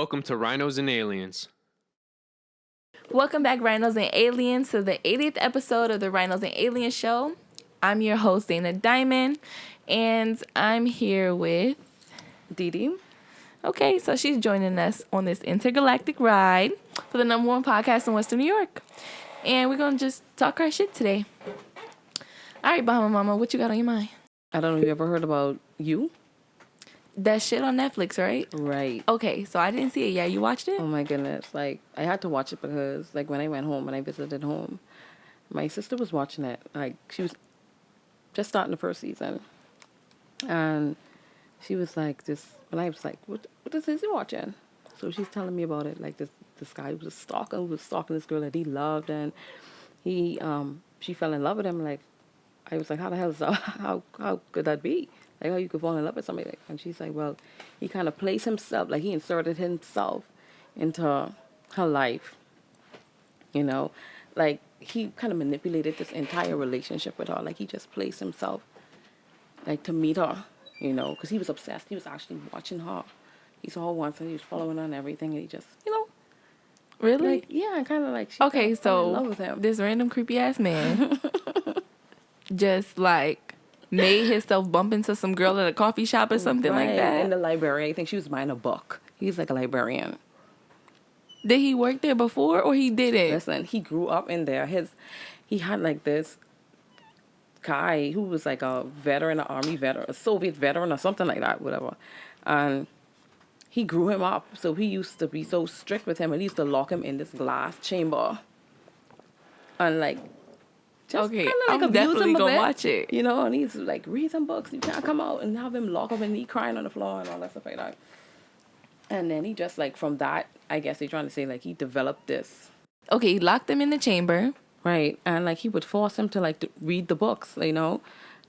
Welcome to Rhinos and Aliens. Welcome back, Rhinos and Aliens, to the 80th episode of the Rhinos and Aliens show. I'm your host, Xaynah Diamond, and I'm here with Dee Dee. Okay, so she's joining us on this intergalactic ride for the number one podcast in Western New York. And we're going to just talk our shit today. All right, Bahama Mama, what you got on your mind? I don't know if you ever heard about You? That shit on Netflix, right? Right. Okay, so I didn't see it. Yeah, you watched it? Oh my goodness. Like, I had to watch it because, like, when I went home, when I visited home, my sister was watching it. Like, she was just starting the first season. And she was like, and I was like, what is he watching? So she's telling me about it. Like, this guy was stalking this girl that he loved. And she fell in love with him. Like, I was like, how the hell is that? How could that be? Like, how you could fall in love with somebody like that? And she's like, well, he kind of placed himself, like he inserted himself into her life, you know? Like, he kind of manipulated this entire relationship with her. Like, he just placed himself, like, to meet her, you know? Because he was obsessed. He was actually watching her. He saw her once and he was following her and everything. And he just, you know? Really? Like, yeah, kind of like, she okay, fell in love with him. This random creepy-ass man just, like, made himself bump into some girl at a coffee shop or something like that. In the library. I think she was buying a book. He's like a librarian. Did he work there before or he didn't? Listen, he grew up in there. He had like this guy who was like a veteran, an army veteran, a Soviet veteran or something like that, whatever. And he grew him up. So he used to be so strict with him and he used to lock him in this glass chamber. And like, just okay, like I'm definitely gonna watch it. You know, and he's like, read some books. You can't come out, and have him lock up and he crying on the floor and all that stuff like that. And then he just like from that, I guess they're trying to say like he developed this. Okay, he locked him in the chamber. Right, and like he would force him to like to read the books, you know,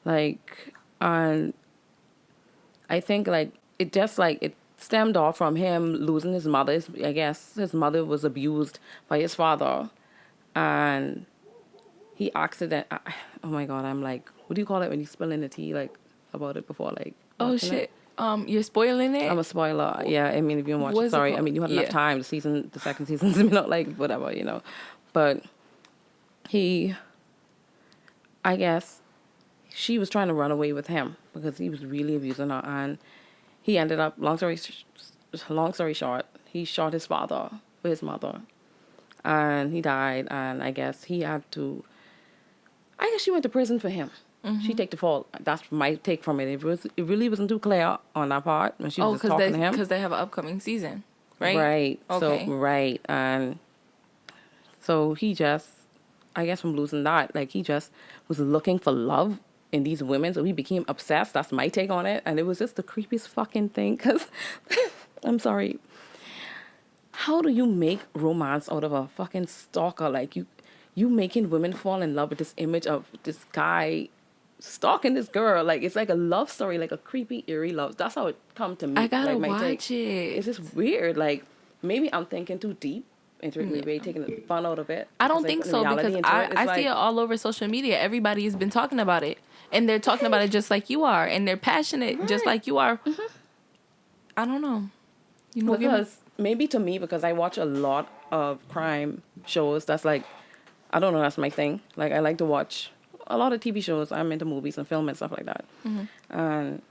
like, and I think like it just like it stemmed off from him losing his mother. I guess his mother was abused by his father, and he oh my God, I'm like, what do you call it when you spill in the tea, like, about it before, like... Oh, shit. You're spoiling it? I'm a spoiler. Yeah, I mean, if you don't watch it, sorry. I mean, you had enough time. The second season's, not like, whatever, you know. But I guess, she was trying to run away with him because he was really abusing her. And he ended up, long story short, he shot his father with his mother. And he died, and I guess she went to prison for him. Mm-hmm. She take the fault. That's my take from it. It really wasn't too clear on that part when she was just talking to him. Because they have an upcoming season, right? Right. Okay. So, right. And so he just, I guess from losing that, like he just was looking for love in these women. So he became obsessed. That's my take on it. And it was just the creepiest fucking thing because, I'm sorry. How do you make romance out of a fucking stalker? Like, you making women fall in love with this image of this guy stalking this girl. Like, it's like a love story, like a creepy, eerie love. That's how it come to me. I gotta like, watch it. It's just weird. Like, maybe I'm thinking too deep into it. Maybe taking the fun out of it. I don't think so because I see it all over social media. Everybody has been talking about it. And they're talking about it just like you are. And they're passionate just like you are. Mm-hmm. I don't know. Maybe to me, because I watch a lot of crime shows, that's like, I don't know, that's my thing. Like, I like to watch a lot of TV shows. I'm into movies and film and stuff like that. Mm-hmm. And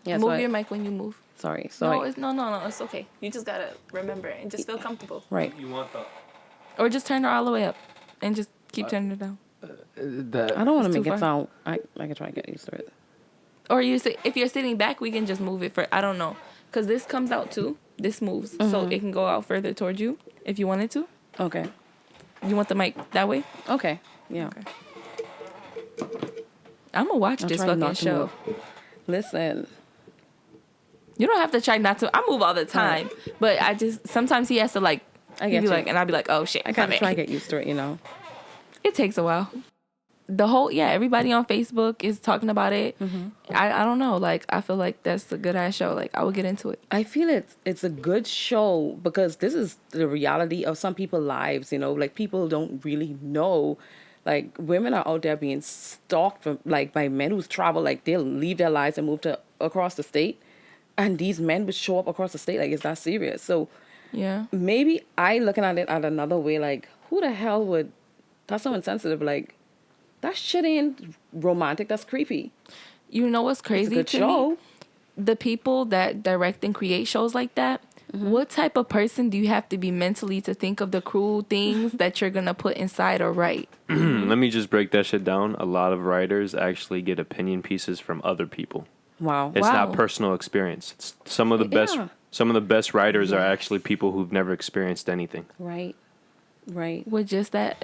yeah, move your mic when you move. Sorry. No, it's okay. You just gotta remember it and just feel comfortable. Right. You want or just turn her all the way up and just keep turning it down. I don't want to make it sound... I can try to get used to it. Or if you're sitting back, we can just move it I don't know. Because this comes out too. This moves. Mm-hmm. So it can go out further towards you if you wanted to. Okay. You want the mic that way? Okay. Yeah. Okay. I'm going to watch this fucking show. Listen. You don't have to try not to. I move all the time. Right. But I just... Sometimes he has to like... I get you. Like, and I'll be like, oh shit. I kind of try to get used to it, you know. It takes a while. Everybody on Facebook is talking about it. Mm-hmm. I don't know. Like, I feel like that's a good ass show. Like, I would get into it. I feel it's a good show because this is the reality of some people's lives, you know. Like, people don't really know. Like, women are out there being stalked by men who's travel. Like, they'll leave their lives and move to across the state And these men would show up across the state like, it's that serious. So Yeah. maybe I looking at it at another way, like, who the hell would, that's so insensitive. Like, that shit ain't romantic. That's creepy. You know what's It's a crazy good to show. me? The people that direct and create shows like that, what type of person do you have to be mentally to think of the cruel things that you're gonna put inside or write? Let me just break that shit down. A lot of writers actually get opinion pieces from other people. Wow. It's Wow. not personal experience. It's some of the best. Yeah. Some of the best writers are Yes. actually people who've never experienced anything. Right. Right. With just that,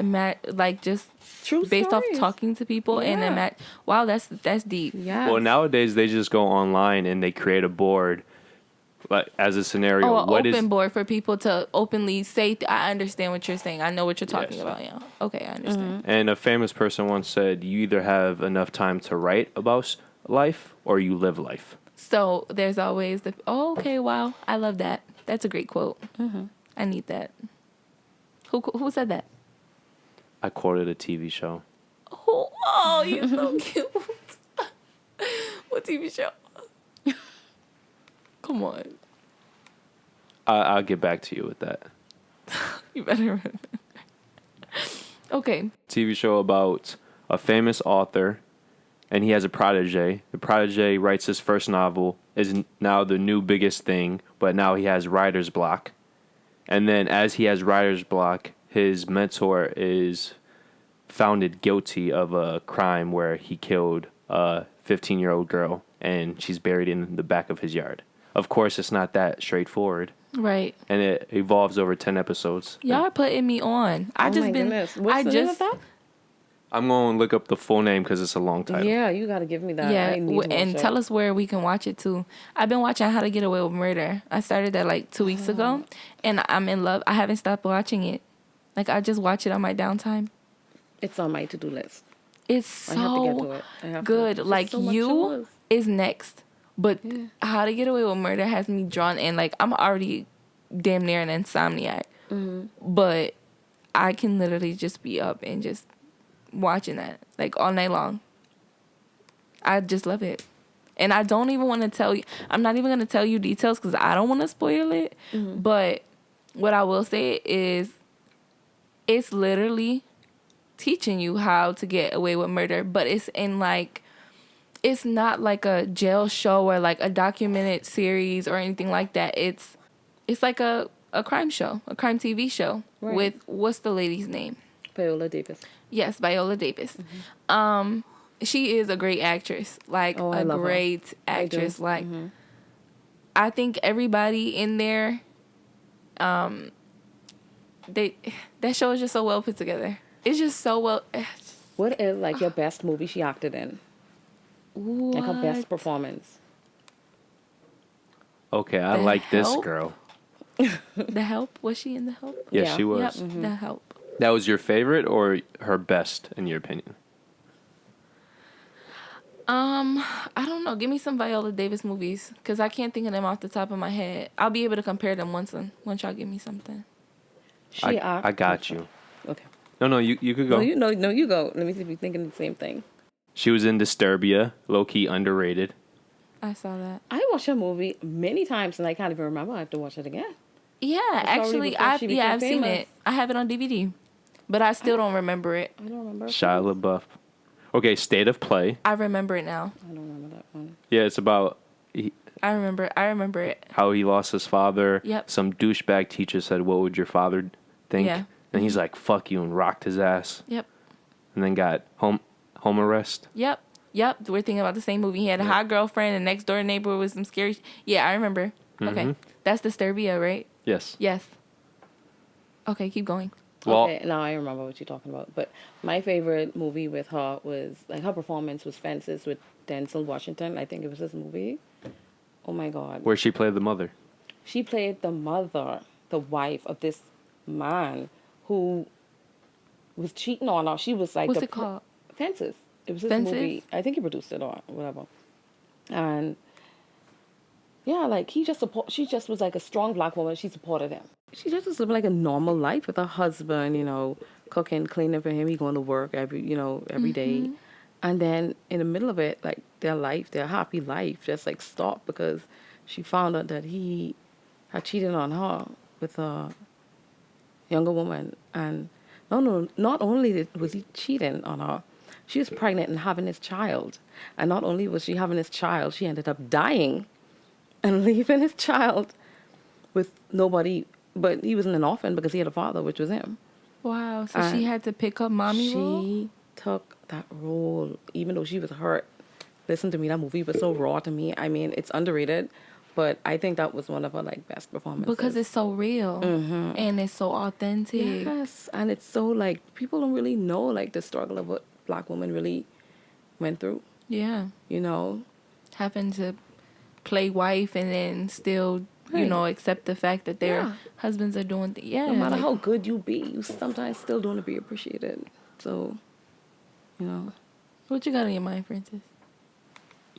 like just True based stories. off talking to people Yeah. wow, that's deep. Yeah. Well, nowadays they just go online and they create a board, like as a scenario. Oh, an What open is board for people to openly say. I understand what you're saying. I know what you're talking Yes. about. Yeah. Okay, I understand. And a famous person once said, "You either have enough time to write about life, or you live life." So there's always the. Oh, okay. Wow, I love that. That's a great quote. I need that. Who said that? I quoted a TV show. Oh, you're so cute. What TV show? Come on. I'll get back to you with that. You better remember. Okay. TV show about a famous author, and he has a protege. The protege writes his first novel, is now the new biggest thing, but now he has writer's block. And then as he has writer's block, his mentor is founded guilty of a crime where he killed a 15-year-old girl, and she's buried in the back of his yard. Of course, it's not that straightforward, Right. and it evolves over 10 episodes. Y'all are putting me on. I Oh just my been. goodness. What's I the name just. of that? I'm going to look up the full name because it's a long title. Yeah, you got to give me that. Yeah, I need to and watch tell it. us where we can watch it too. I've been watching How to Get Away with Murder. I started that like 2 weeks ago, and I'm in love. I haven't stopped watching it. Like I just watch it on my downtime. It's on my to-do list. It's I have to get to so it. I have good. to. There's Like so much You shows. is next, but Yeah. How to Get Away with Murder has me drawn in. Like I'm already damn near an insomniac, but I can literally just be up and just watching that like all night long. I just love it. And I don't even want to tell you. I'm not even going to tell you details because I don't want to spoil it. But what I will say is it's literally teaching you how to get away with murder. But it's in like, it's not like a jail show or like a documented series or anything like that. It's like a crime show, a crime TV show Right. with, what's the lady's name? Viola Davis. Yes, Viola Davis. She is a great actress, like Oh, I a love her. great I do. actress. Like, I think everybody in there, that show is just so well put together. It's just so well. What is like your best movie she acted in? Like her best performance? Okay, I The like this Help? girl. The Help, was she in The Help? Yes, Yeah. she was. Yep, The Help. That was your favorite or her best, in your opinion? I don't know. Give me some Viola Davis movies because I can't think of them off the top of my head. I'll be able to compare them once y'all give me something. I got you. Okay. No, you could go. No, you go. Let me see if you're thinking the same thing. She was in Disturbia, low-key underrated. I saw that. I watched her movie many times and I can't even remember. I have to watch it again. Yeah, probably actually, before she became I've seen famous. it. I have it on DVD, but I still don't remember it. I don't remember. Shia LaBeouf. Okay, State of Play. I remember it now. I don't remember that one. Yeah, it's about I remember it. how he lost his father. Yep. Some douchebag teacher said, "What would your father think?" Yeah. And he's like, "Fuck you," and rocked his ass. Yep. And then got home arrest. Yep. We're thinking about the same movie. He had a hot girlfriend, and next door neighbor was some scary. Yeah, I remember. Okay, that's Disturbia, right? Yes. Yes. Okay, keep going. Well, Okay, now I remember what you're talking about. But my favorite movie with her was, like, her performance was Fences with Denzel Washington. I think it was his movie. Oh, my God. where she played the mother. She played the mother, the wife of this man who was cheating on her. She was like... What's it called? Fences. It was his Fences? movie. I think he produced it or whatever. And... yeah, like, she just was like a strong black woman. She supported him. She just was living like a normal life with her husband, you know, cooking, cleaning for him. He going to work every day. And then in the middle of it, like their happy life just like stopped because she found out that he had cheated on her with a younger woman. And not only was he cheating on her, she was pregnant and having his child. And not only was she having his child, she ended up dying and leaving his child with nobody. But he wasn't an orphan because he had a father, which was him. Wow. So she had to pick up mommy role? She took that role, even though she was hurt. Listen to me, that movie was so raw to me. I mean, it's underrated, but I think that was one of her like best performances. Because it's so real and it's so authentic. Yes, and it's so like people don't really know like the struggle of what Black women really went through. Yeah. You know, Having to play wife and then still, you know, accept the fact that their husbands are doing no matter how good you be, you sometimes still don't want to be appreciated. So, you know. What you got on your mind, Francis?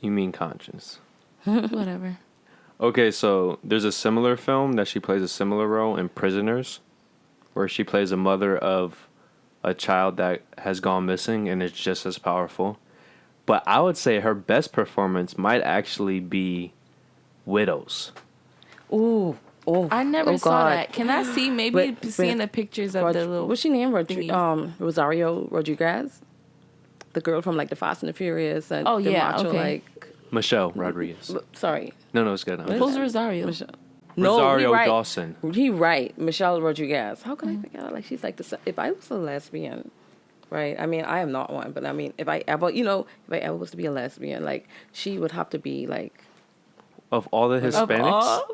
You mean conscience? Whatever. Okay, so there's a similar film that she plays a similar role in Prisoners, where she plays a mother of a child that has gone missing, and it's just as powerful. But I would say her best performance might actually be Widows. Ooh. Oh, I never saw God. that. Can I see seeing the pictures of the little... What's she name? thingies. Rosario Rodriguez? The girl from like the Fast and the Furious. And Oh, the yeah, macho, okay. like... Michelle Rodriguez. Sorry. No, it's good. Who's Rosario? Rosario he right. Dawson. He right. Michelle Rodriguez. How can I forget her? Like, she's like if I was a lesbian, right? I mean, I am not one, but I mean, if I ever was to be a lesbian, like, she would have to be like... Of all the Hispanics? Wow.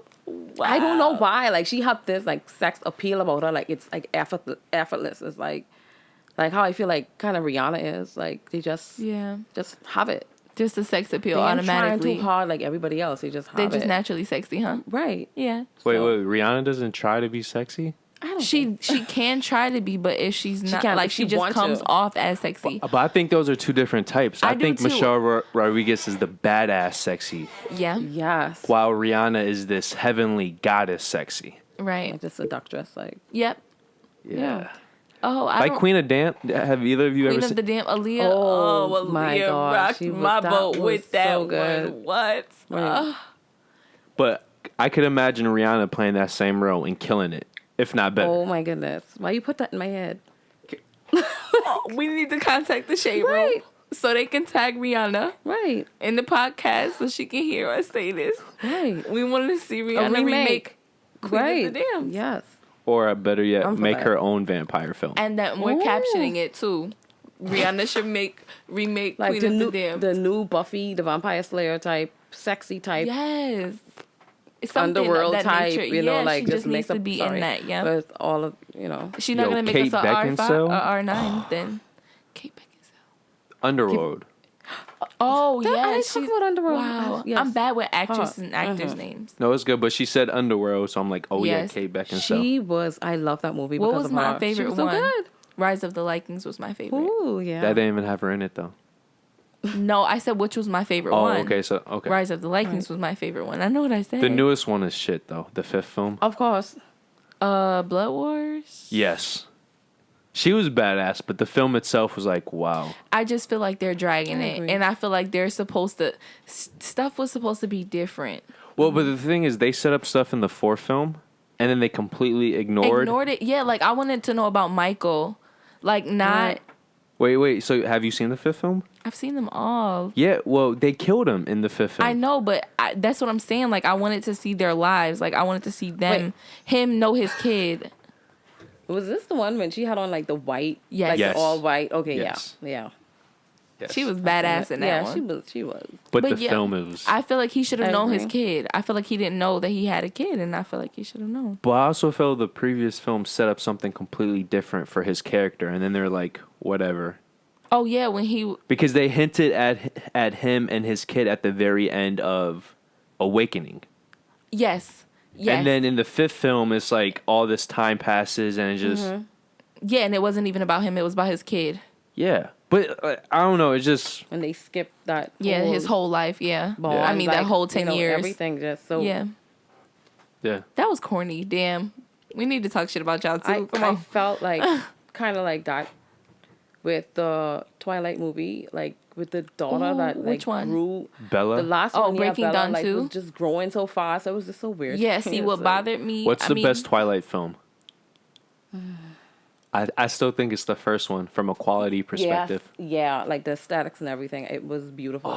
I don't know why. Like, she had this like sex appeal about her. Like, it's like effortless. It's like how I feel like kind of Rihanna is. Like, they just have it. Just the sex appeal They ain't trying automatically. too hard like everybody else. They just have They're just it. naturally sexy, huh? Right. Yeah. Wait, Rihanna doesn't try to be sexy? I don't She can try to be, but if she's not, can't, like, if she she just wants comes to. off as sexy. But I think those are two different types. I I do think too. Michelle Rodriguez is the badass sexy, Yeah. Yes. while Rihanna is this heavenly goddess sexy. Right. Like the seductress. Like, Yep. yeah. Oh, I Like don't... Queen of Damn. Have either of you Queen ever of seen? the Damn Aaliyah. Oh, Aaliyah my God. rocked She was- my that boat was with that so good. one. What? Right. But I could imagine Rihanna playing that same role and killing it, if not better. Oh my goodness. Why you put that in my head? We need to contact the Shade Room Right. so they can tag Rihanna Right. in the podcast so she can hear us say this. Right. We want to see Rihanna remake Queen of the Damn. Yes. Or better yet, I'm for make that. her own vampire film. And that we're Ooh. captioning it too. Rihanna should remake Like Queen of the Damn. the new Buffy, the Vampire Slayer type, sexy type, Yes. It's something underworld of that type, nature. you know, Yeah, like she just make needs to up- be sorry, in that, yeah. with all of, you know. She's not Yo, going to make Kate us a R5 Beckinsale? or R9 then. Kate Beckinsale. Underworld. Oh, I yeah. ain't talking about Underworld. Wow. Yes. I'm bad with actresses and actors' names. No, it's good, but she said Underworld, so I'm like, oh Yes. yeah, Kate Beckinsale. I love that movie What because was of my her. favorite She was so one? good. Rise of the Likings was my favorite. Ooh, yeah. That didn't even have her in it though. No, I said which was my favorite Oh, one. okay. Rise of the Likings was my favorite one. I know what I said. The newest one is shit though. The fifth film. Of course. Blood Wars. Yes. She was badass, but the film itself was like, wow. I just feel like they're dragging I it, agree. and I feel like they're supposed to. Stuff was supposed to be different. Well, but the thing is, they set up stuff in the fourth film, and then they completely ignored it. Yeah, like I wanted to know about Michael. Like not. Wait. So have you seen the fifth film? I've seen them all. Yeah. Well, they killed him in the fifth film. I know, but that's what I'm saying. Like I wanted to see their lives. Like I wanted to see him know his kid. Was this the one when she had on like the white? Yes. Like Yes. the all white? Okay, Yes. yeah. Yes. She was badass in that yeah, one. she was. But But the yeah, film is. I feel like he should have I known his agree. kid. I feel like he didn't know that he had a kid, and I feel like he should have known. But I also feel the previous film set up something completely different for his character, and then they're like, whatever. Oh yeah, when he Because they hinted at him and his kid at the very end of Awakening. yes. And then in the fifth film, it's like all this time passes and it just... Yeah, and it wasn't even about him. It was about his kid. Yeah. But I don't know. It's just... When they skipped that. Yeah, his whole life. Yeah. bond, I mean, that like, whole 10 years. Everything just so. Yeah. Yeah. That was corny. Damn. We need to talk shit about y'all too. I Come on. felt like kind of like that with the Twilight movie, like with the daughter Ooh, that like which one? grew. Bella? The last Oh, one, yeah, Breaking Bella, Dawn like 2? was just growing so fast. It was just so weird. Yeah, see, It's what like, bothered me... What's I the mean, best Twilight film? I still think it's the first one from a quality perspective. Yeah, like the aesthetics and everything. It was beautiful.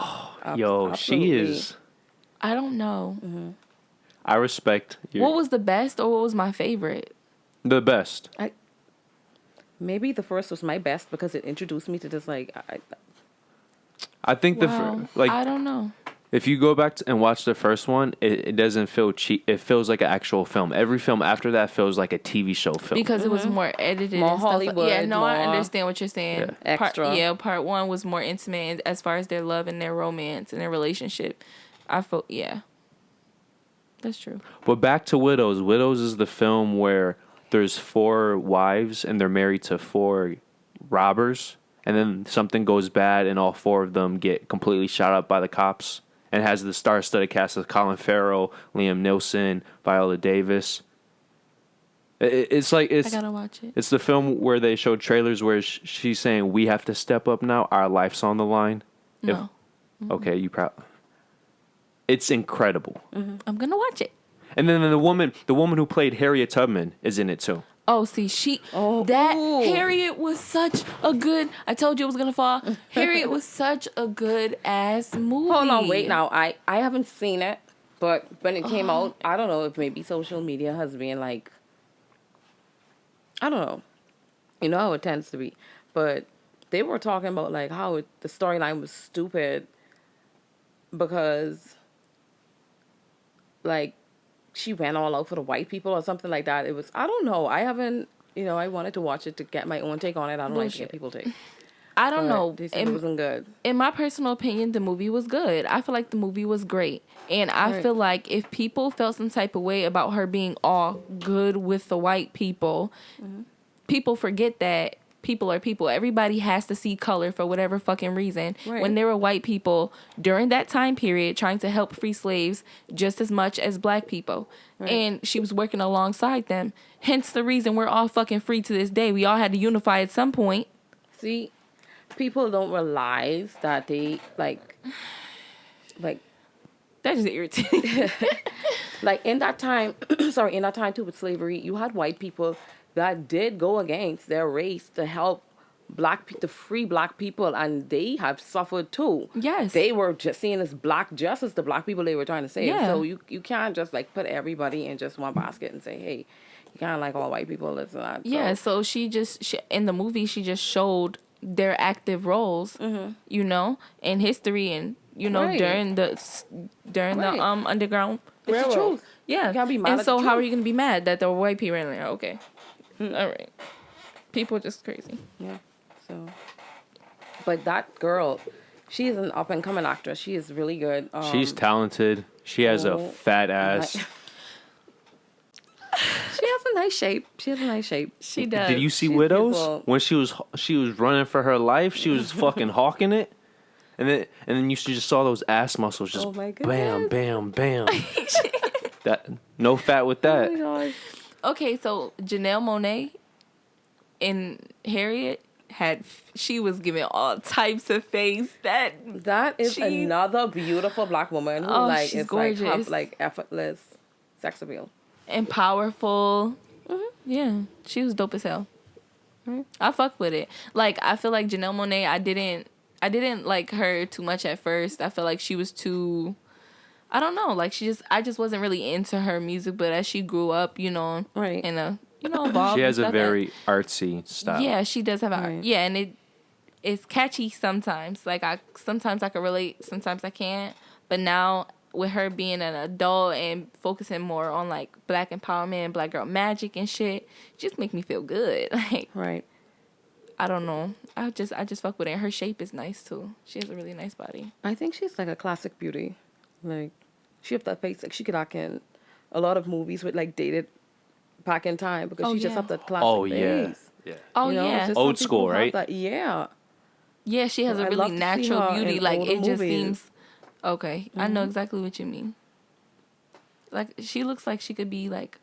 Yo, she Absolutely. is. I don't know. I respect your, What was the best or what was my favorite? the best. Maybe the first was my best because it introduced me to this like I think Wow. I don't know. if you go back and watch the first one, it doesn't feel cheap. It feels like an actual film. Every film after that feels like a TV show film. Because it was more edited More and stuff. Hollywood, Yeah, no, I more understand what you're saying. extra. Part one was more intimate as far as their love and their romance and their relationship. I felt, yeah. That's true. But back to Widows. Widows is the film where there's 4 wives and they're married to 4 robbers, and then something goes bad and all 4 of them get completely shot up by the cops. And it has the star-studded cast of Colin Farrell, Liam Neeson, Viola Davis. It's like I gotta watch it. It's the film where they showed trailers where she's saying we have to step up now. Our life's on the line. No. Okay, you proud? It's incredible. I'm gonna watch it. And then the woman who played Harriet Tubman is in it too. Oh, see, ooh. Harriet was such a good... I told you it was gonna fall. Harriet was such a good ass movie. Hold on, wait now. I haven't seen it, but when it came out, I don't know if maybe social media has been like, I don't know. You know how it tends to be. But they were talking about like how the storyline was stupid because like she went all out for the white people or something like that. It was, I don't know. I haven't, I wanted to watch it to get my own take on it. I don't like to get people take. I don't know. They said it wasn't good. In my personal opinion, the movie was good. I feel like the movie was great. And I feel like if people felt some type of way about her being all good with the white people, people forget that people are people. Everybody has to see color for whatever fucking reason. Right. When there were white people during that time period trying to help free slaves just as much as black people. Right. And she was working alongside them. Hence the reason we're all fucking free to this day. We all had to unify at some point. See, people don't realize that they like That just irritating. like in that time too with slavery, you had white people that did go against their race to help to free black people, and they have suffered too. Yes. They were just seen as black just as the black people they were trying to save. Yeah. So you can't just like put everybody in just one basket and say, hey, you can't like all white people, it's not. Yeah, so she in the movie she just showed their active roles, in history and Right. during the underground It's the railroad. truth. Yeah, You can't be mad and at so the how truth. are you gonna be mad that there were white people in there? Okay, all right, people are just crazy. Yeah. So, but that girl, she is an up and coming actress. She is really good. She's talented. She has a fat ass. She has a nice shape. She does. Did you see She's Widows? beautiful. When she was running for her life, she was fucking hawking it. And then you just saw those ass muscles just Oh my bam, goodness. bam, bam. That no fat with that. Oh my gosh. Okay, so Janelle Monáe in Harriet she was giving all types of face. That is another beautiful black woman who like she's is gorgeous. like have like effortless sex appeal. And powerful. Yeah, she was dope as hell. I fuck with it. Like I feel like Janelle Monáe, I didn't like her too much at first. I feel like she was too, I don't know, like I just wasn't really into her music. But as she grew up, Right. and evolved. She has and a stuff, very artsy style. yeah, she does have art. Right. Yeah, and it's catchy sometimes. Like sometimes I can relate, sometimes I can't. But now with her being an adult and focusing more on like black empowerment, black girl magic and shit, just make me feel good. Like Right. I don't know. I just fuck with it. Her shape is nice too. She has a really nice body. I think she's like a classic beauty. Like she have that face. Like she could act in a lot of movies with like dated back in time because she just have that classic face. Yeah. Oh You know, yeah. just Old some people school, have right? that- Yeah. Yeah, she has a I'd really love to see natural her beauty. in Like older it just movies. seems okay. I know exactly what you mean. Like she looks like she could be like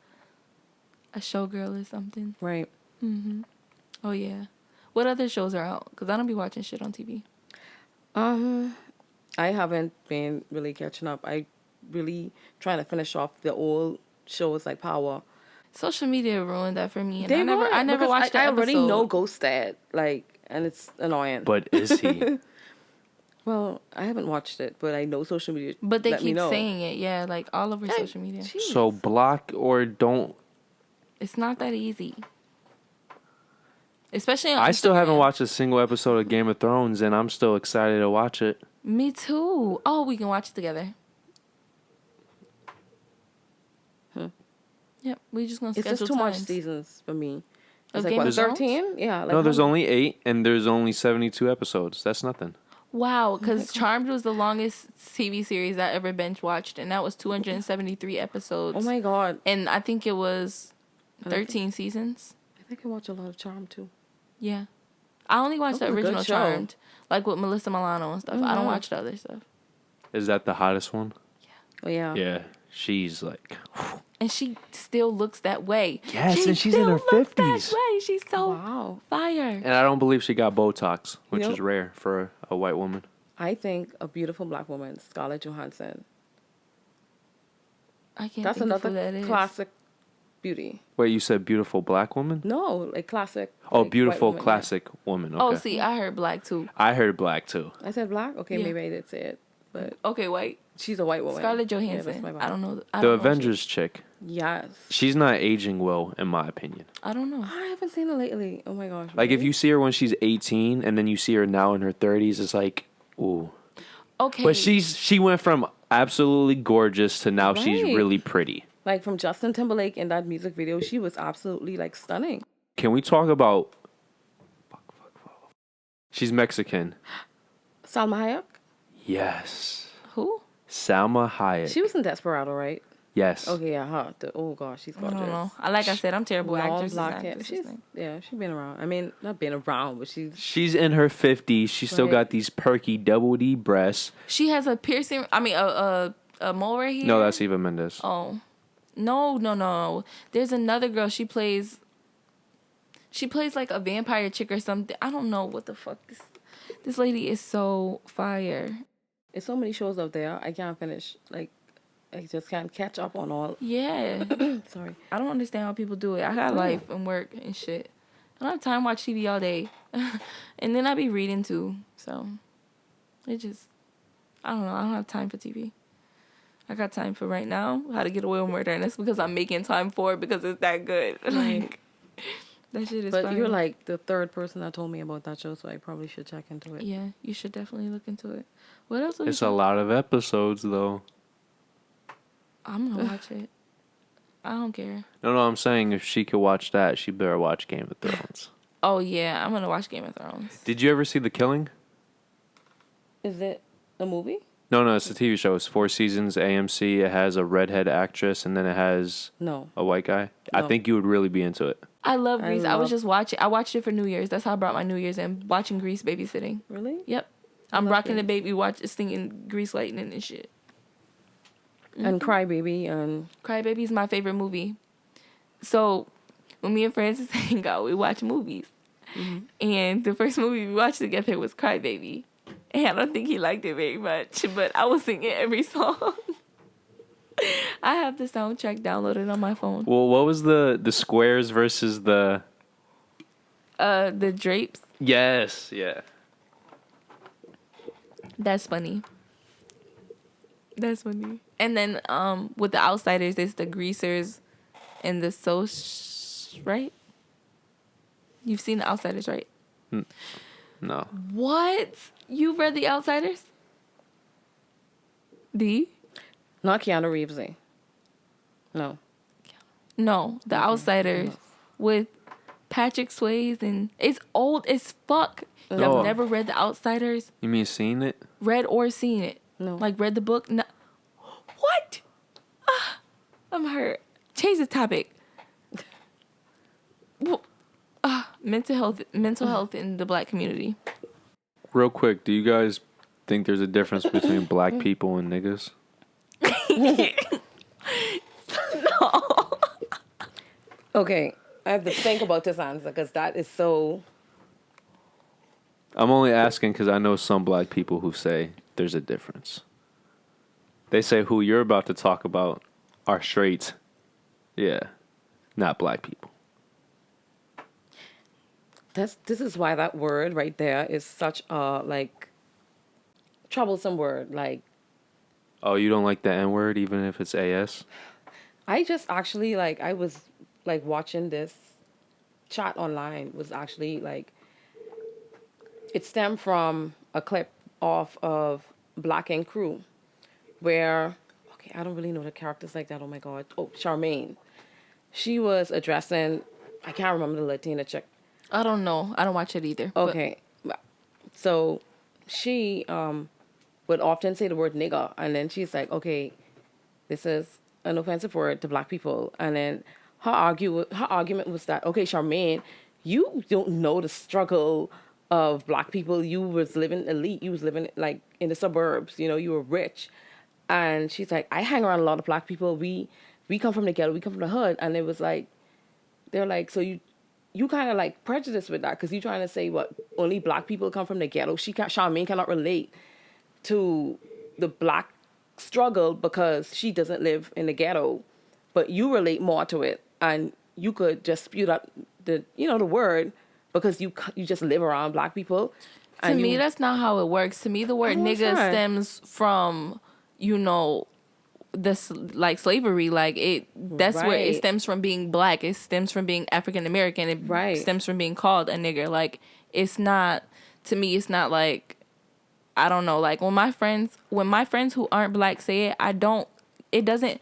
a showgirl or something. Right. Oh yeah. What other shows are out? Because I don't be watching shit on TV. I haven't been really catching up. I really trying to finish off the old shows like Power. Social media ruined that for me. And They I never watched the I episode. already know Ghost Dad, like, and it's annoying. But is he? Well, I haven't watched it, but I know social media. But they let me keep know. saying it, yeah, like all over Hey, social media. jeez. So block or don't. It's not that easy. Especially on I still haven't Instagram. watched a single episode of Game of Thrones, and I'm still excited to watch it. Me too. Oh, we can watch it together. Yep, we just gonna It's schedule just too much times. seasons for me. Of It's like Game what, of Thrones? 13? Yeah. Like No, there's how- only 8, and there's only 72 episodes. That's nothing. Wow, because Charmed was the longest TV series I ever binge watched, and that was 273 episodes. Oh my God. And I think it was 13 seasons. I think I watch a lot of Charm too. Yeah. I only watched the That was a good original show. Charmed, like with Melissa Milano and stuff. I don't Mhm. watch the other stuff. Is that the hottest one? Oh yeah. Yeah. She's like... And she still looks that way. Yes, She and she's in still her looks 50s. That way. She's so Wow. fire. And I don't believe she got Botox, which Yep. is rare for a white woman. I think a beautiful black woman, Scarlett Johansson. I can't That's think of who that another is. classic beauty. Wait, you said beautiful black woman? No, like classic. Oh, like, white beautiful woman, yeah. classic woman. Okay. Oh, see, I heard black too. I heard black too. I said black? Okay, Yeah. maybe I did say it. But Okay, white. she's a white woman. Scarlett Yeah, Johansson. that's my vibe. I don't know. I The don't know Avengers chick. Yes. She's not aging well, in my opinion. I don't know. I haven't seen her lately. Oh my gosh. Like, if really? you see her when she's 18 and then you see her now in her 30s, it's like, ooh. Okay. But she went from absolutely gorgeous to now she's Right. really pretty. Like from Justin Timberlake in that music video, she was absolutely like stunning. Can we talk about... She's Mexican. Salma Hayek? Yes. Who? Salma Hayek. She was in Desperado, right? Yes. Okay, yeah, huh. Oh gosh, she's I gorgeous. don't know. Like I said, I'm terrible at Long actresses. black and hair. actresses She's thing. she's been around. I mean, not been around, but she's She's in her 50s. She still Right. got these perky double D breasts. She has a piercing. I mean, a mole right here. No, that's Eva Mendes. Oh, no. There's another girl. She plays like a vampire chick or something. I don't know what the fuck. This lady is so fire. there's so many shows out there. I can't finish. Like, I just can't catch up on all. Yeah. Sorry. I don't understand how people do it. I got life and work and shit. I don't have time to watch TV all day. And then I be reading too. So it just, I don't know. I don't have time for TV. I got time for right now, How to Get Away with Murder. And that's because I'm making time for it because it's that good. Like, that shit is But fire. you're like the third person that told me about that show, so I probably should check into it. Yeah, you should definitely look into it. What else? It's a lot of episodes, though. I'm gonna watch it. I don't care. No, I'm saying if she could watch that, she better watch Game of Thrones. Oh yeah, I'm gonna watch Game of Thrones. Did you ever see The Killing? Is it a movie? No, it's a TV show. It's 4 seasons, AMC. It has a redhead actress, and then it has No. a white guy. I No. think you would really be into it. I love Grease. I was love- just watching. I watched it for New Year's. That's how I brought my New Year's in. Watching Grease babysitting. Really? Yep. I'm love rocking the Grease. baby, singing Grease Lightning and shit. And Crybaby and Crybaby is my favorite movie. So when me and Francis hang out, we watch movies. And the first movie we watched together was Crybaby. And I don't think he liked it very much, but I was singing every song. I have the soundtrack downloaded on my phone. Well, what was the squares versus the... The drapes. Yes, yeah. That's funny. That's funny. And then with the Outsiders, there's the Greasers and the right? You've seen the Outsiders, right? No. What? You read the Outsiders? D? not Keanu Reeves. No. No, the Outsiders with Patrick Swayze and it's old as fuck. No. I've never read the Outsiders, You mean seen it? read or seen it. No. Like read the book. No. What? I'm hurt. Change the topic. Mental health in the Black community. Real quick, do you guys think there's a difference between black people and niggas? Okay, I have to think about this answer because that is so I'm only asking because I know some black people who say there's a difference. They say who you're about to talk about are straight. Yeah, not black people. This is why that word right there is such a troublesome word. Like, Oh, you don't like the N word even if it's AS? I just actually I was watching this chat online was actually it stemmed from a clip off of Black and Crew where okay, I don't really know the characters like that. Oh my god. Oh, Charmaine. She was addressing I can't remember the Latina chick. I don't know. I don't watch it either. Okay. So she would often say the word nigger and then she's like, okay, this is an offensive word to black people. And then her argument was that, okay, Charmaine, you don't know the struggle of black people. You was living elite. You was living in the suburbs. You know, you were rich. And she's like, I hang around a lot of black people. We come from the ghetto. We come from the hood. And it was like, they're like, so you kind of prejudiced with that because you're trying to say what only black people come from the ghetto. Charmaine cannot relate to the black struggle because she doesn't live in the ghetto, but you relate more to it, and you could just spew out the word because you just live around black people. To me, that's not how it works. To me, the word nigga stems from this slavery. That's where it stems from being black. It stems from being African American. It stems from being called a nigger. It's not, to me, it's not I don't know. When my friends who aren't black say it, it doesn't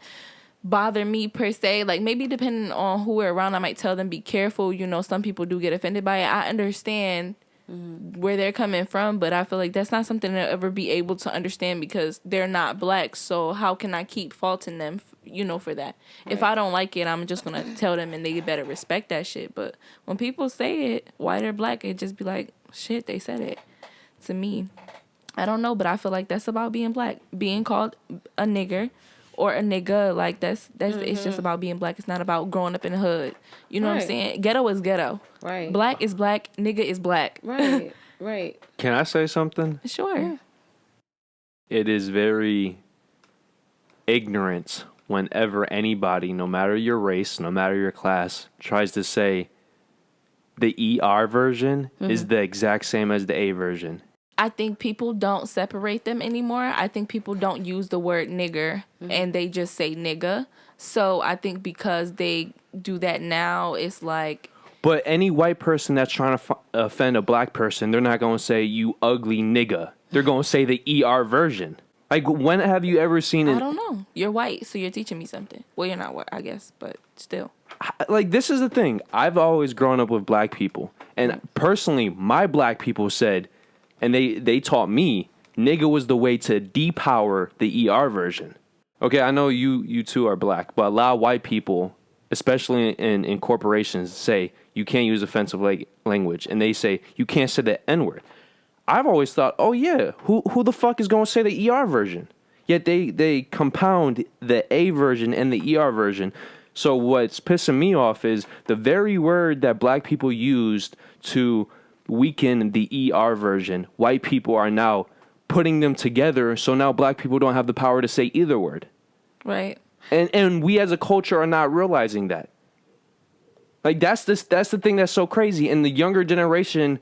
bother me per se. Maybe depending on who we're around, I might tell them be careful. Some people do get offended by it. I understand where they're coming from, but I feel like that's not something they'll ever be able to understand because they're not black. So how can I keep faulting them, for that? Right. If I don't like it, I'm just gonna tell them and they better respect that shit. But when people say it, white or black, it just be like, shit, they said it. To me, I don't know, but I feel like that's about being black. Being called a nigger or a nigga, that's it's just about being black. It's not about growing up in the hood. You know what I'm saying? Ghetto is ghetto. Right. Black is black. Nigga is black. Right. Right. Can I say something? Sure. Yeah. It is very ignorant whenever anybody, no matter your race, no matter your class, tries to say the ER version is the exact same as the A version. I think people don't separate them anymore. I think people don't use the word nigger and they just say nigga. So I think because they do that now, it's like... But any white person that's trying to offend a black person, they're not going to say, you ugly nigga. They're going to say the ER version. When have you ever seen it? I don't know. You're white, so you're teaching me something. Well, you're not white, I guess, but still. This is the thing. I've always grown up with black people. And personally, my black people said... And they taught me nigga was the way to depower the ER version. Okay, I know you two are black, but a lot of white people, especially in corporations, say you can't use offensive language. And they say you can't say the N-word. I've always thought, oh yeah, who the fuck is going to say the ER version? Yet they compound the A version and the ER version. So what's pissing me off is the very word that black people used to weaken the ER version, white people are now putting them together, so now black people don't have the power to say either word. Right. And we as a culture are not realizing that. That's the thing that's so crazy. And the younger generation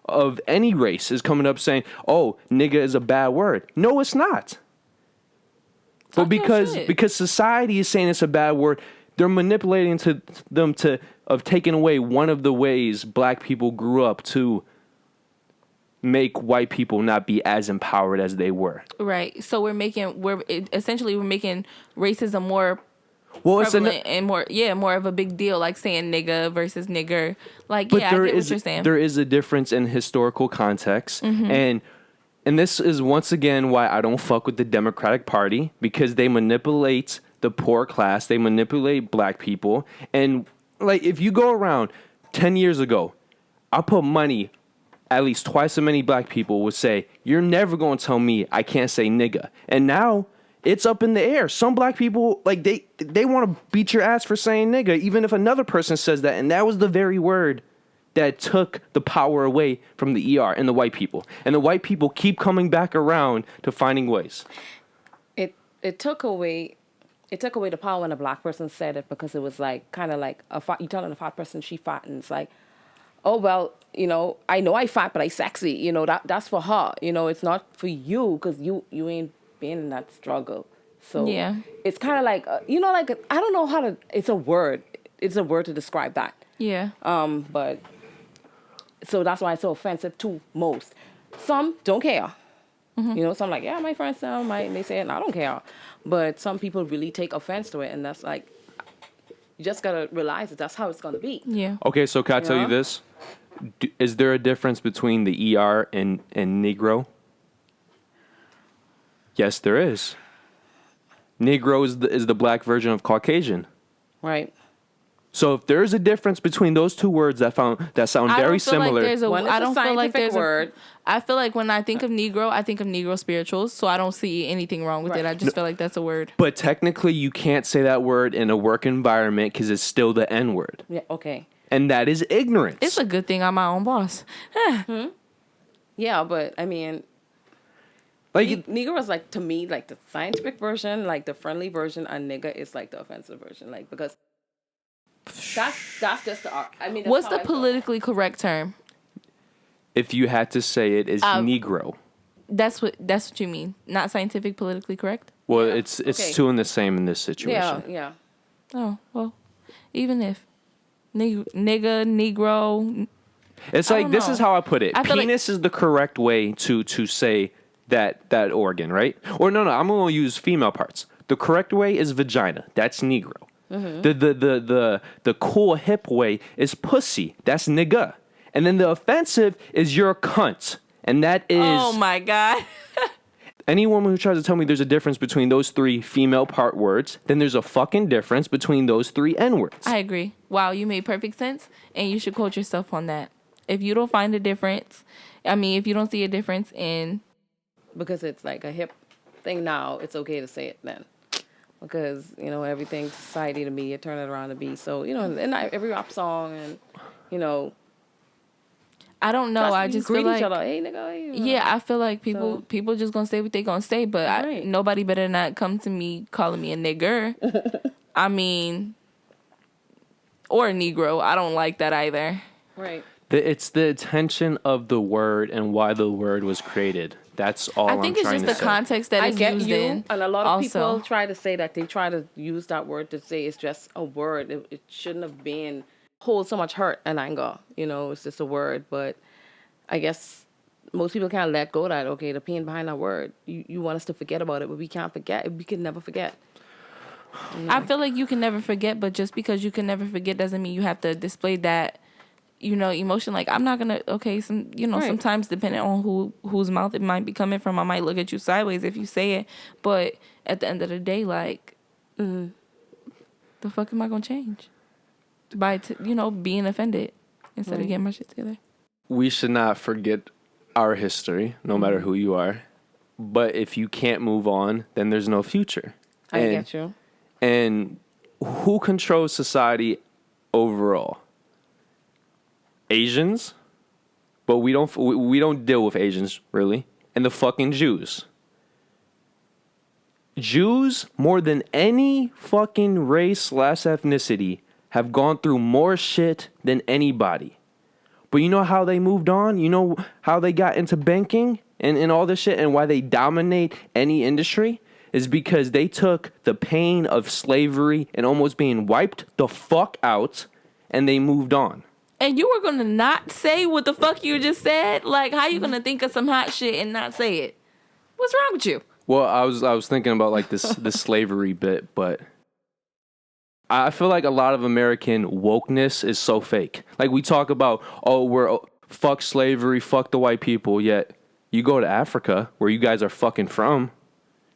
of any race is coming up saying, oh, nigga is a bad word. No, it's not. But because society is saying it's a bad word, they're manipulating them of taking away one of the ways black people grew up to make white people not be as empowered as they were. Right. So we're making racism more prevalent and more of a big deal, like saying nigga versus nigger. I get what you're saying. There is a difference in historical context, and this is once again why I don't fuck with the Democratic Party, because they manipulate the poor class, they manipulate black people, and if you go around 10 years ago, I put money, at least twice as many black people would say, you're never going to tell me I can't say nigga. And now it's up in the air. Some black people, they want to beat your ass for saying nigga, even if another person says that. And that was the very word that took the power away from the ER and the white people. And the white people keep coming back around to finding ways. It took away the power when a black person said it, because it was like kind of like you telling a fat person she fat, and it's like, oh well, I know I fat, but I sexy. That's for her. It's not for you, because you ain't been in that struggle. So Yeah. it's kind of like like I don't know how to. It's a word. It's a word to describe that. Yeah. But so that's why it's so offensive to most. Some don't care. Some like, yeah, my friends may say it, and I don't care. But some people really take offense to it, and that's like, you just gotta realize that that's how it's gonna be. Yeah. Okay, so can I tell you this? Is there a difference between the ER and Negro? Yes, there is. Negro is the black version of Caucasian. Right. So if there's a difference between those two words that sound very similar, I don't feel like there's a word. I feel like when I think of Negro, I think of Negro spirituals. So I don't see anything wrong with it. I just feel like that's a word. but technically you can't say that word in a work environment because it's still the N word. Yeah. Okay. And that is ignorance. It's a good thing I'm my own boss. Yeah, but I mean, like Negro is like, to me, like the scientific version, like the friendly version, and nigga is like the offensive version, like because that's just the art. I mean, that's What's how the I feel. politically correct term? if you had to say it, is Negro. That's what you mean. Not scientific, politically correct? Well, Yeah. it's Okay. two in the same in this situation. Yeah. Oh, well, even if nigga, Negro. It's I like, don't this know. is how I put it. I feel like- Penis is the correct way to say that organ, right? Or no, I'm going to use female parts. The correct way is vagina. That's Negro. Mm-hmm. The cool hip way is pussy. That's nigga. And then the offensive is you're a cunt. And that is Oh my God. any woman who tries to tell me there's a difference between those three female part words, then there's a fucking difference between those three N words. I agree. Wow, you made perfect sense, and you should quote yourself on that. If you don't find a difference, if you don't see a difference in... Because it's like a hip thing now, it's okay to say it then. Because, everything society to me, it turned it around to be. So, and every rap song and, I don't know. I just greet feel each like... other. Hey, nigga, hey, Yeah, I feel like people just gonna say what they gonna say, but Right. nobody better not come to me calling me a nigger. Or a Negro. I don't like that either. Right. It's the intention of the word and why the word was created. That's all I think I'm it's trying just to the say. context that I it's get used you, in. and a lot of also. people try to say that they try to use that word to say it's just a word. It shouldn't have been hold so much hurt and anger. It's just a word. But I guess most people can't let go of that. Okay, the pain behind that word. You want us to forget about it, but we can't forget. We can never forget. I feel like you can never forget, but just because you can never forget doesn't mean you have to display that, emotion. Like, I'm not gonna. Okay, Right. sometimes depending on whose mouth it might be coming from, I might look at you sideways if you say it. But at the end of the day, like, the fuck am I gonna change by being offended instead of getting my shit together? We should not forget our history, no matter who you are. But if you can't move on, then there's no future. I get you. And who controls society overall? Asians, but we don't deal with Asians really, and the fucking Jews. Jews, more than any fucking race / ethnicity, have gone through more shit than anybody. But you know how they moved on? You know how they got into banking and all this shit, and why they dominate any industry? Is because they took the pain of slavery and almost being wiped the fuck out, and they moved on. And you were gonna not say what the fuck you just said? Like, how you gonna think of some hot shit and not say it? What's wrong with you? Well, I was thinking about like this slavery bit, but I feel like a lot of American wokeness is so fake. Like, we talk about, fuck slavery, fuck the white people, yet you go to Africa, where you guys are fucking from,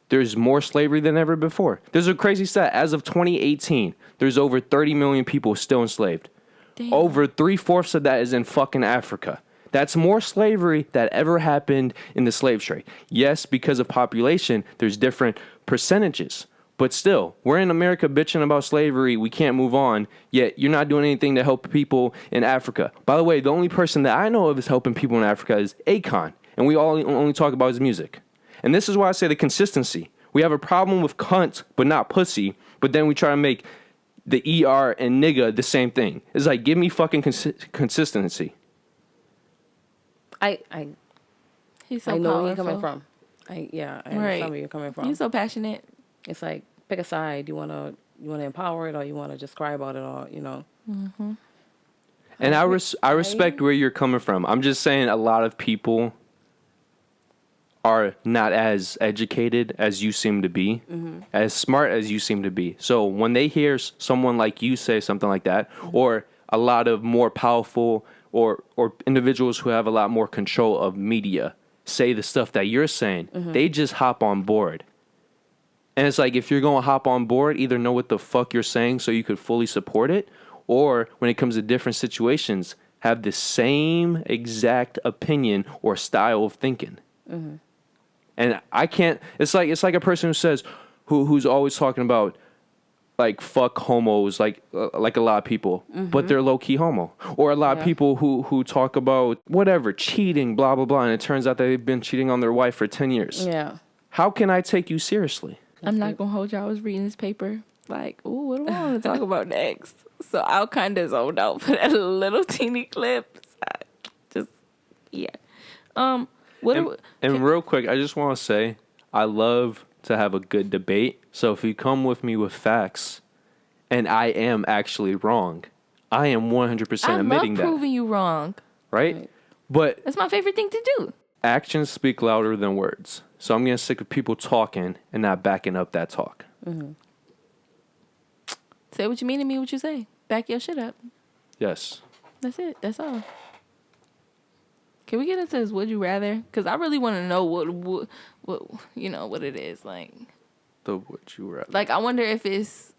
there's more slavery than ever before. There's a crazy stat. As of 2018, there's over 30 million people still enslaved. Damn. Over 3/4 of that is in fucking Africa. That's more slavery that ever happened in the slave trade. Yes, because of population, there's different percentages. But still, we're in America bitching about slavery. We can't move on. Yet you're not doing anything to help people in Africa. By the way, the only person that I know of is helping people in Africa is Akon. And we all only talk about his music. And this is why I say the consistency. We have a problem with cunt, but not pussy. But then we try to make the ER and nigga the same thing. It's like, give me fucking consistency. I He's so know powerful. where you're coming from. I understand where you're coming from. You're so passionate. It's like, pick a side. You wanna empower it, or you wanna just cry about it, or Mm-hmm. And I respect where you're coming from. I'm just saying a lot of people are not as educated as you seem to be, as smart as you seem to be. So when they hear someone like you say something like that, or a lot of more powerful or individuals who have a lot more control of media say the stuff that you're saying, they just hop on board. And it's like, if you're going to hop on board, either know what the fuck you're saying so you could fully support it, or when it comes to different situations, have the same exact opinion or style of thinking. And I can't. It's like a person who says, who's always talking about, like, fuck homos, like a lot of people, but they're low key homo, or a lot of people who talk about whatever, cheating, blah blah blah, and it turns out that they've been cheating on their wife for 10 years. Yeah. How can I take you seriously? I'm not gonna hold you. I was reading this paper, like, ooh, what do I want to talk about next? So I'll kind of zoned out for that little teeny clip. Just yeah. Real quick, I just want to say, I love to have a good debate. So if you come with me with facts, and I am actually wrong, I am 100% admitting that. I love proving you wrong. Right? But that's my favorite thing to do. Actions speak louder than words. So I'm getting sick of people talking and not backing up that talk. Say what you mean and mean what you say. Back your shit up. Yes. That's it. That's all. Can we get into this would you rather? Because I really want to know what what it is like. The would you rather. Like, I wonder if it's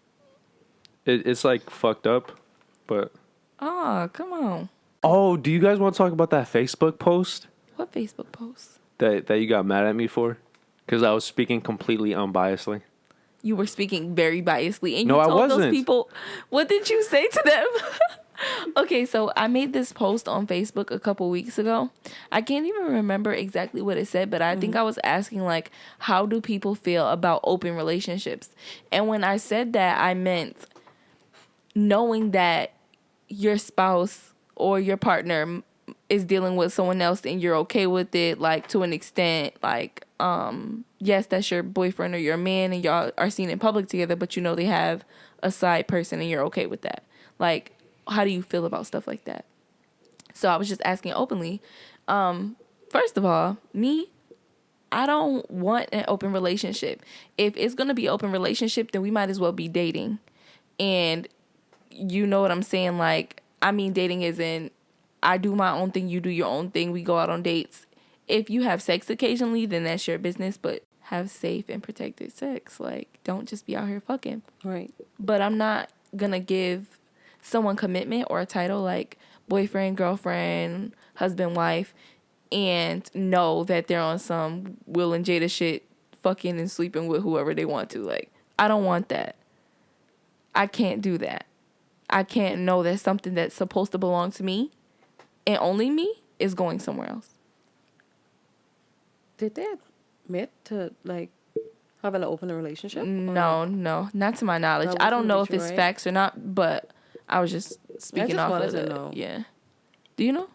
like fucked up, but oh, come on. Oh, do you guys want to talk about that Facebook post? What Facebook post? That you got mad at me for? Because I was speaking completely unbiasedly. You were speaking very biasedly, and no, you told I wasn't. Those people. What did you say to them? Okay, so I made this post on Facebook a couple weeks ago. I can't even remember exactly what it said, but I think I was asking, like, how do people feel about open relationships? And when I said that, I meant knowing that your spouse or your partner is dealing with someone else and you're okay with it, like, to an extent, like, yes, that's your boyfriend or your man and y'all are seen in public together, but you know they have a side person and you're okay with that. Like, how do you feel about stuff like that? So I was just asking openly. First of all, I don't want an open relationship. If it's going to be open relationship, then we might as well be dating. And you know what I'm saying? Like, I mean, dating is in, I do my own thing, you do your own thing, we go out on dates. If you have sex occasionally, then that's your business, but have safe and protected sex. Like, don't just be out here fucking. Right. But I'm not going to give someone commitment or a title like boyfriend, girlfriend, husband, wife, and know that they're on some Will and Jada shit, fucking and sleeping with whoever they want to. Like, I don't want that. I can't do that. I can't know that something that's supposed to belong to me and only me is going somewhere else. Did they admit to, like, having an open relationship? No, not to my knowledge. I don't know if it's facts or not, but I was just speaking off of it. Yeah. Do you know?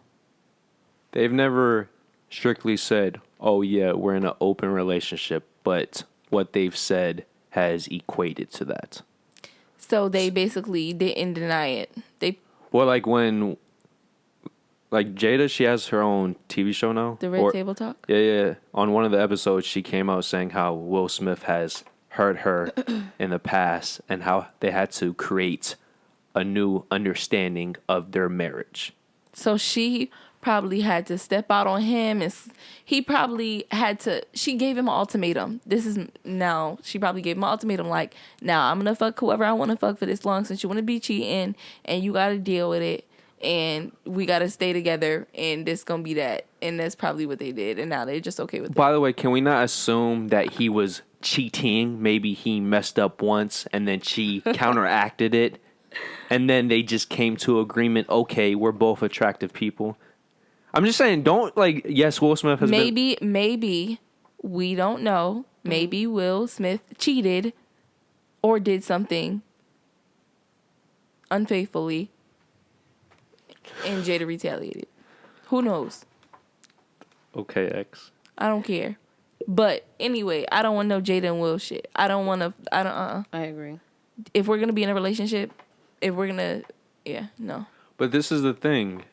They've never strictly said, oh, yeah, we're in an open relationship, but what they've said has equated to that. So they basically didn't deny it. Well, like when, like Jada, she has her own TV show now. The Red Table Talk? Yeah. On one of the episodes, she came out saying how Will Smith has hurt her in the past and how they had to create a new understanding of their marriage. So she probably had to step out on him, and he probably had to, she gave him an ultimatum. She probably gave him an ultimatum like, now I'm going to fuck whoever I want to fuck for this long since you want to be cheating and you got to deal with it. and we gotta stay together, and this gonna be that. And that's probably what they did, and now they're just okay with it. By the way, can we not assume that he was cheating? Maybe he messed up once and then she counteracted it, and then they just came to agreement. Okay, we're both attractive people. I'm just saying, don't like. Yes, Will Smith has maybe we don't know. Maybe Will Smith cheated or did something unfaithfully, and Jada retaliated. Who knows? Okay, X. I don't care. But anyway, I don't want no Jada and Will shit. I don't want to. I agree. If we're gonna be in a relationship, no. But this is the thing.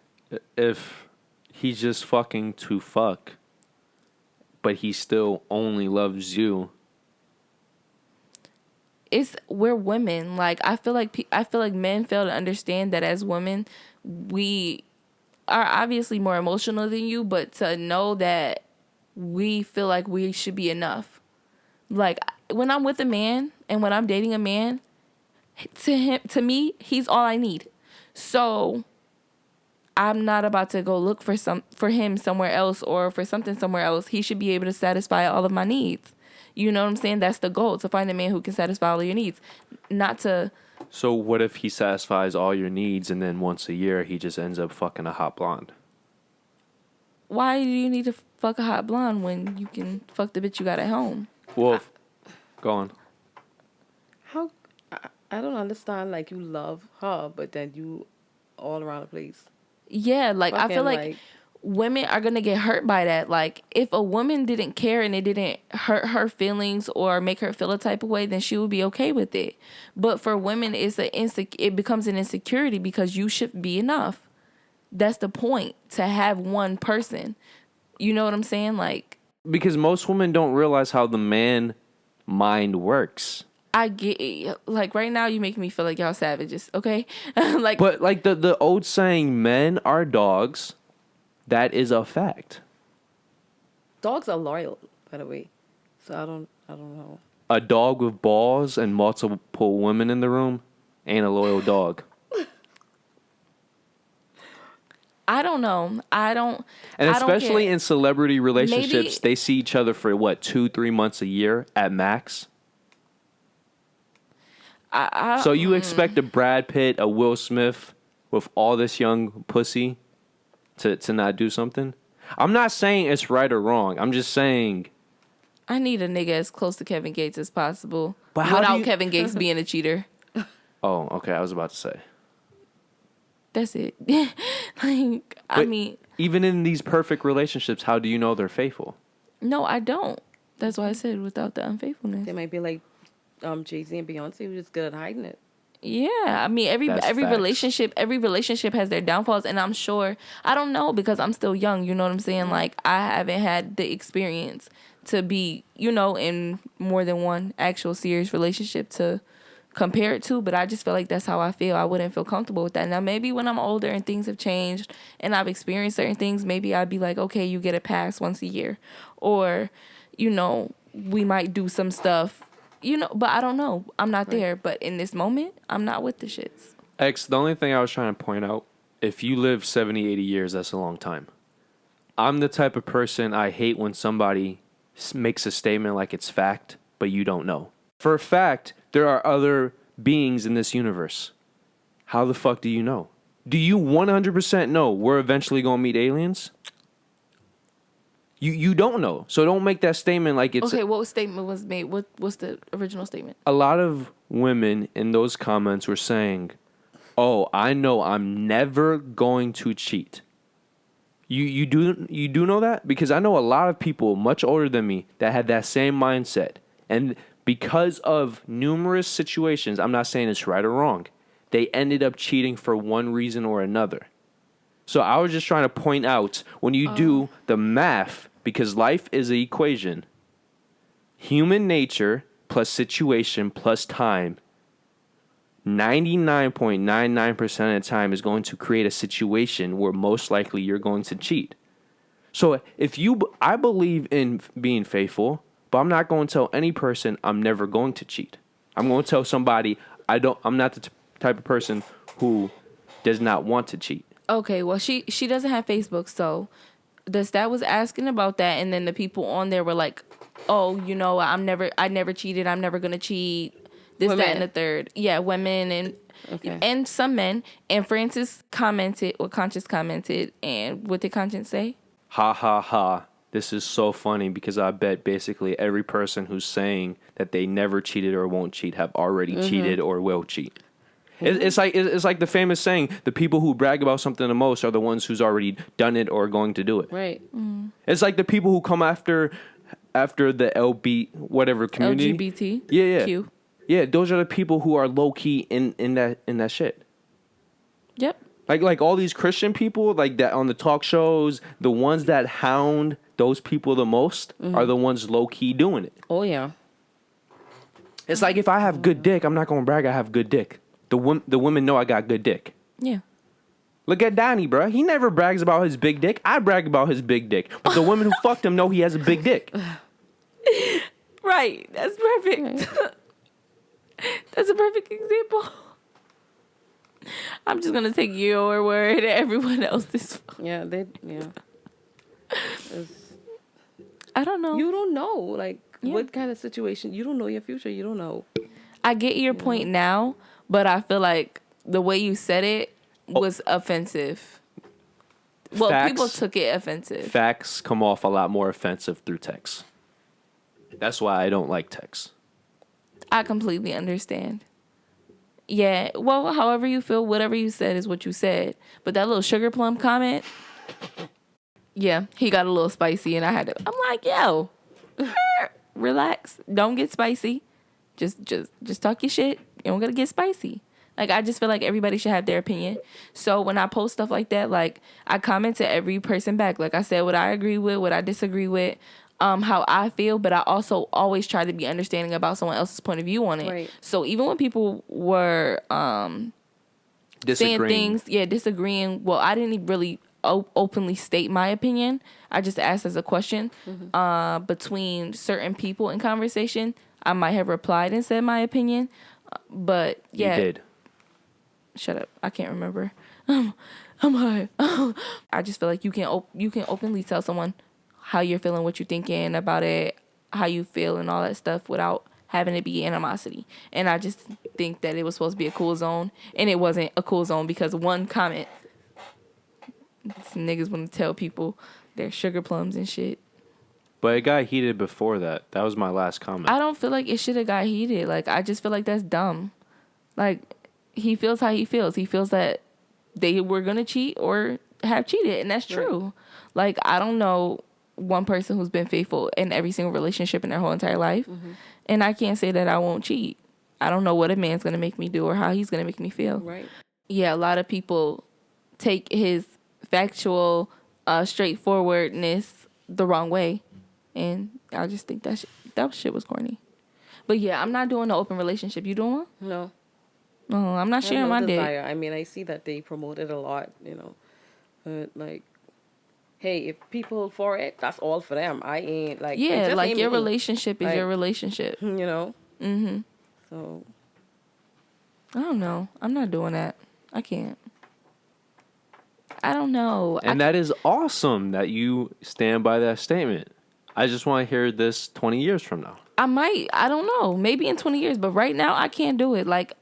If he's just fucking to fuck, but he still only loves you. We're women. Like I feel like men fail to understand that as women, we are obviously more emotional than you, but to know that we feel like we should be enough. Like when I'm with a man and when I'm dating a man, to me, he's all I need. So I'm not about to go look for him somewhere else or for something somewhere else. He should be able to satisfy all of my needs. You know what I'm saying? That's the goal, to find a man who can satisfy all of your needs. Not to... So what if he satisfies all your needs and then once a year he just ends up fucking a hot blonde? Why do you need to fuck a hot blonde when you can fuck the bitch you got at home? Well, go on. How... I don't understand, like, you love her, but then you all around the place. Yeah, like, I feel like women are going to get hurt by that. Like, if a woman didn't care and it didn't hurt her feelings or make her feel a type of way, then she would be okay with it. But for women, it becomes an insecurity because you should be enough. That's the point, to have one person. You know what I'm saying? Like, because most women don't realize how the man mind works. I get, like, right now you make me feel like y'all savages, okay? Like, but like the old saying, men are dogs. That is a fact. Dogs are loyal, by the way. So I don't know. A dog with balls and multiple women in the room ain't a loyal dog. I don't know. And especially in celebrity relationships, they see each other for what, 2-3 months a year at max. So you expect a Brad Pitt, a Will Smith with all this young pussy to not do something? I'm not saying it's right or wrong. I'm just saying I need a nigga as close to Kevin Gates as possible, but without Kevin Gates being a cheater. Oh, okay. I was about to say. That's it. Like, I mean, even in these perfect relationships, how do you know they're faithful? No, I don't. That's why I said without the unfaithfulness. They might be like Jay-Z and Beyonce, who just good at hiding it. Yeah, I mean every relationship has their downfalls, and I'm sure, I don't know because I'm still young, you know what I'm saying? Like, I haven't had the experience to be, in more than one actual serious relationship to compare it to, but I just feel like that's how I feel. I wouldn't feel comfortable with that. Now maybe when I'm older and things have changed and I've experienced certain things, maybe I'd be like, okay, you get a pass once a year, or we might do some stuff. But I don't know. I'm not there. But in this moment, I'm not with the shits. X, the only thing I was trying to point out, if you live 70, 80 years, that's a long time. I'm the type of person, I hate when somebody makes a statement like it's fact, but you don't know. For a fact, there are other beings in this universe. How the fuck do you know? Do you 100% know we're eventually going to meet aliens? You don't know, so don't make that statement like it's... Okay, what statement was made? What's the original statement? A lot of women in those comments were saying, oh, I know I'm never going to cheat. You do know that? Because I know a lot of people much older than me that had that same mindset. And because of numerous situations, I'm not saying it's right or wrong, they ended up cheating for one reason or another. So I was just trying to point out, when you do the math, because life is an equation, human nature plus situation plus time, 99.99% of the time is going to create a situation where most likely you're going to cheat. So I believe in being faithful, but I'm not going to tell any person I'm never going to cheat. I'm going to tell somebody I'm not the type of person who does not want to cheat. Okay, well, she doesn't have Facebook, so the stat was asking about that, and then the people on there were like, "Oh, I never cheated. I'm never gonna cheat." This, Women. that, and the third. Yeah, women and some men. And Francis commented, or Conscious commented, and what did Conscious say? Ha ha ha. This is so funny because I bet basically every person who's saying that they never cheated or won't cheat have already cheated or will cheat. It's like the famous saying, the people who brag about something the most are the ones who's already done it or going to do it. Right. It's like the people who come after the LB whatever community. LGBT. Yeah. Q. Yeah, those are the people who are low key in that shit. Yep. Like all these Christian people like that on the talk shows, the ones that hound those people the most are the ones low key doing it. Oh yeah. It's like if I have good dick, I'm not gonna brag I have good dick. The women know I got good dick. Yeah. Look at Donnie, bro. He never brags about his big dick. I brag about his big dick. But the women who fucked him know he has a big dick. Right. That's perfect. That's a perfect example. I'm just gonna take your word and everyone else's. Yeah. I don't know. You don't know, like, what kind of situation. You don't know your future. You don't know. I get your point now, but I feel like the way you said it was offensive. Well, Facts. people took it offensive. Facts come off a lot more offensive through text. That's why I don't like text. I completely understand. Yeah, well, however you feel, whatever you said is what you said. But that little sugar plum comment, yeah, he got a little spicy, and I'm like, yo, relax, don't get spicy, just talk your shit. You don't gotta get spicy. Like, I just feel like everybody should have their opinion. So when I post stuff like that, like, I comment to every person back. Like I said, what I agree with, what I disagree with, how I feel, but I also always try to be understanding about someone else's point of view on it. Right. So even when people were saying things, disagreeing, well, I didn't really openly state my opinion. I just asked as a question. Between certain people in conversation, I might have replied and said my opinion. But yeah. You did. Shut up. I can't remember. I'm high. I just feel like you can openly tell someone how you're feeling, what you're thinking about it, how you feel, and all that stuff without having it be animosity. And I just think that it was supposed to be a cool zone, and it wasn't a cool zone because one comment, some niggas want to tell people they're sugar plums and shit. But it got heated before that. That was my last comment. I don't feel like it should have got heated. Like, I just feel like that's dumb. Like, he feels how he feels. He feels that they were going to cheat or have cheated, and that's true. Right. Like, I don't know one person who's been faithful in every single relationship in their whole entire life. And I can't say that I won't cheat. I don't know what a man's going to make me do or how he's going to make me feel. Right. Yeah, a lot of people take his factual straightforwardness the wrong way. And I just think that shit was corny. But yeah, I'm not doing an open relationship. You doing one? No. No, I'm not sharing my dick. I mean, I see that they promote it a lot, But, like, hey, if people for it, that's all for them. I ain't, like... Yeah, like, your relationship is your relationship. Mm-hmm. So... I don't know. I'm not doing that. I can't. I don't know. And that is awesome that you stand by that statement. I just want to hear this 20 years from now. I might. I don't know. Maybe in 20 years. But right now, I can't do it. Like,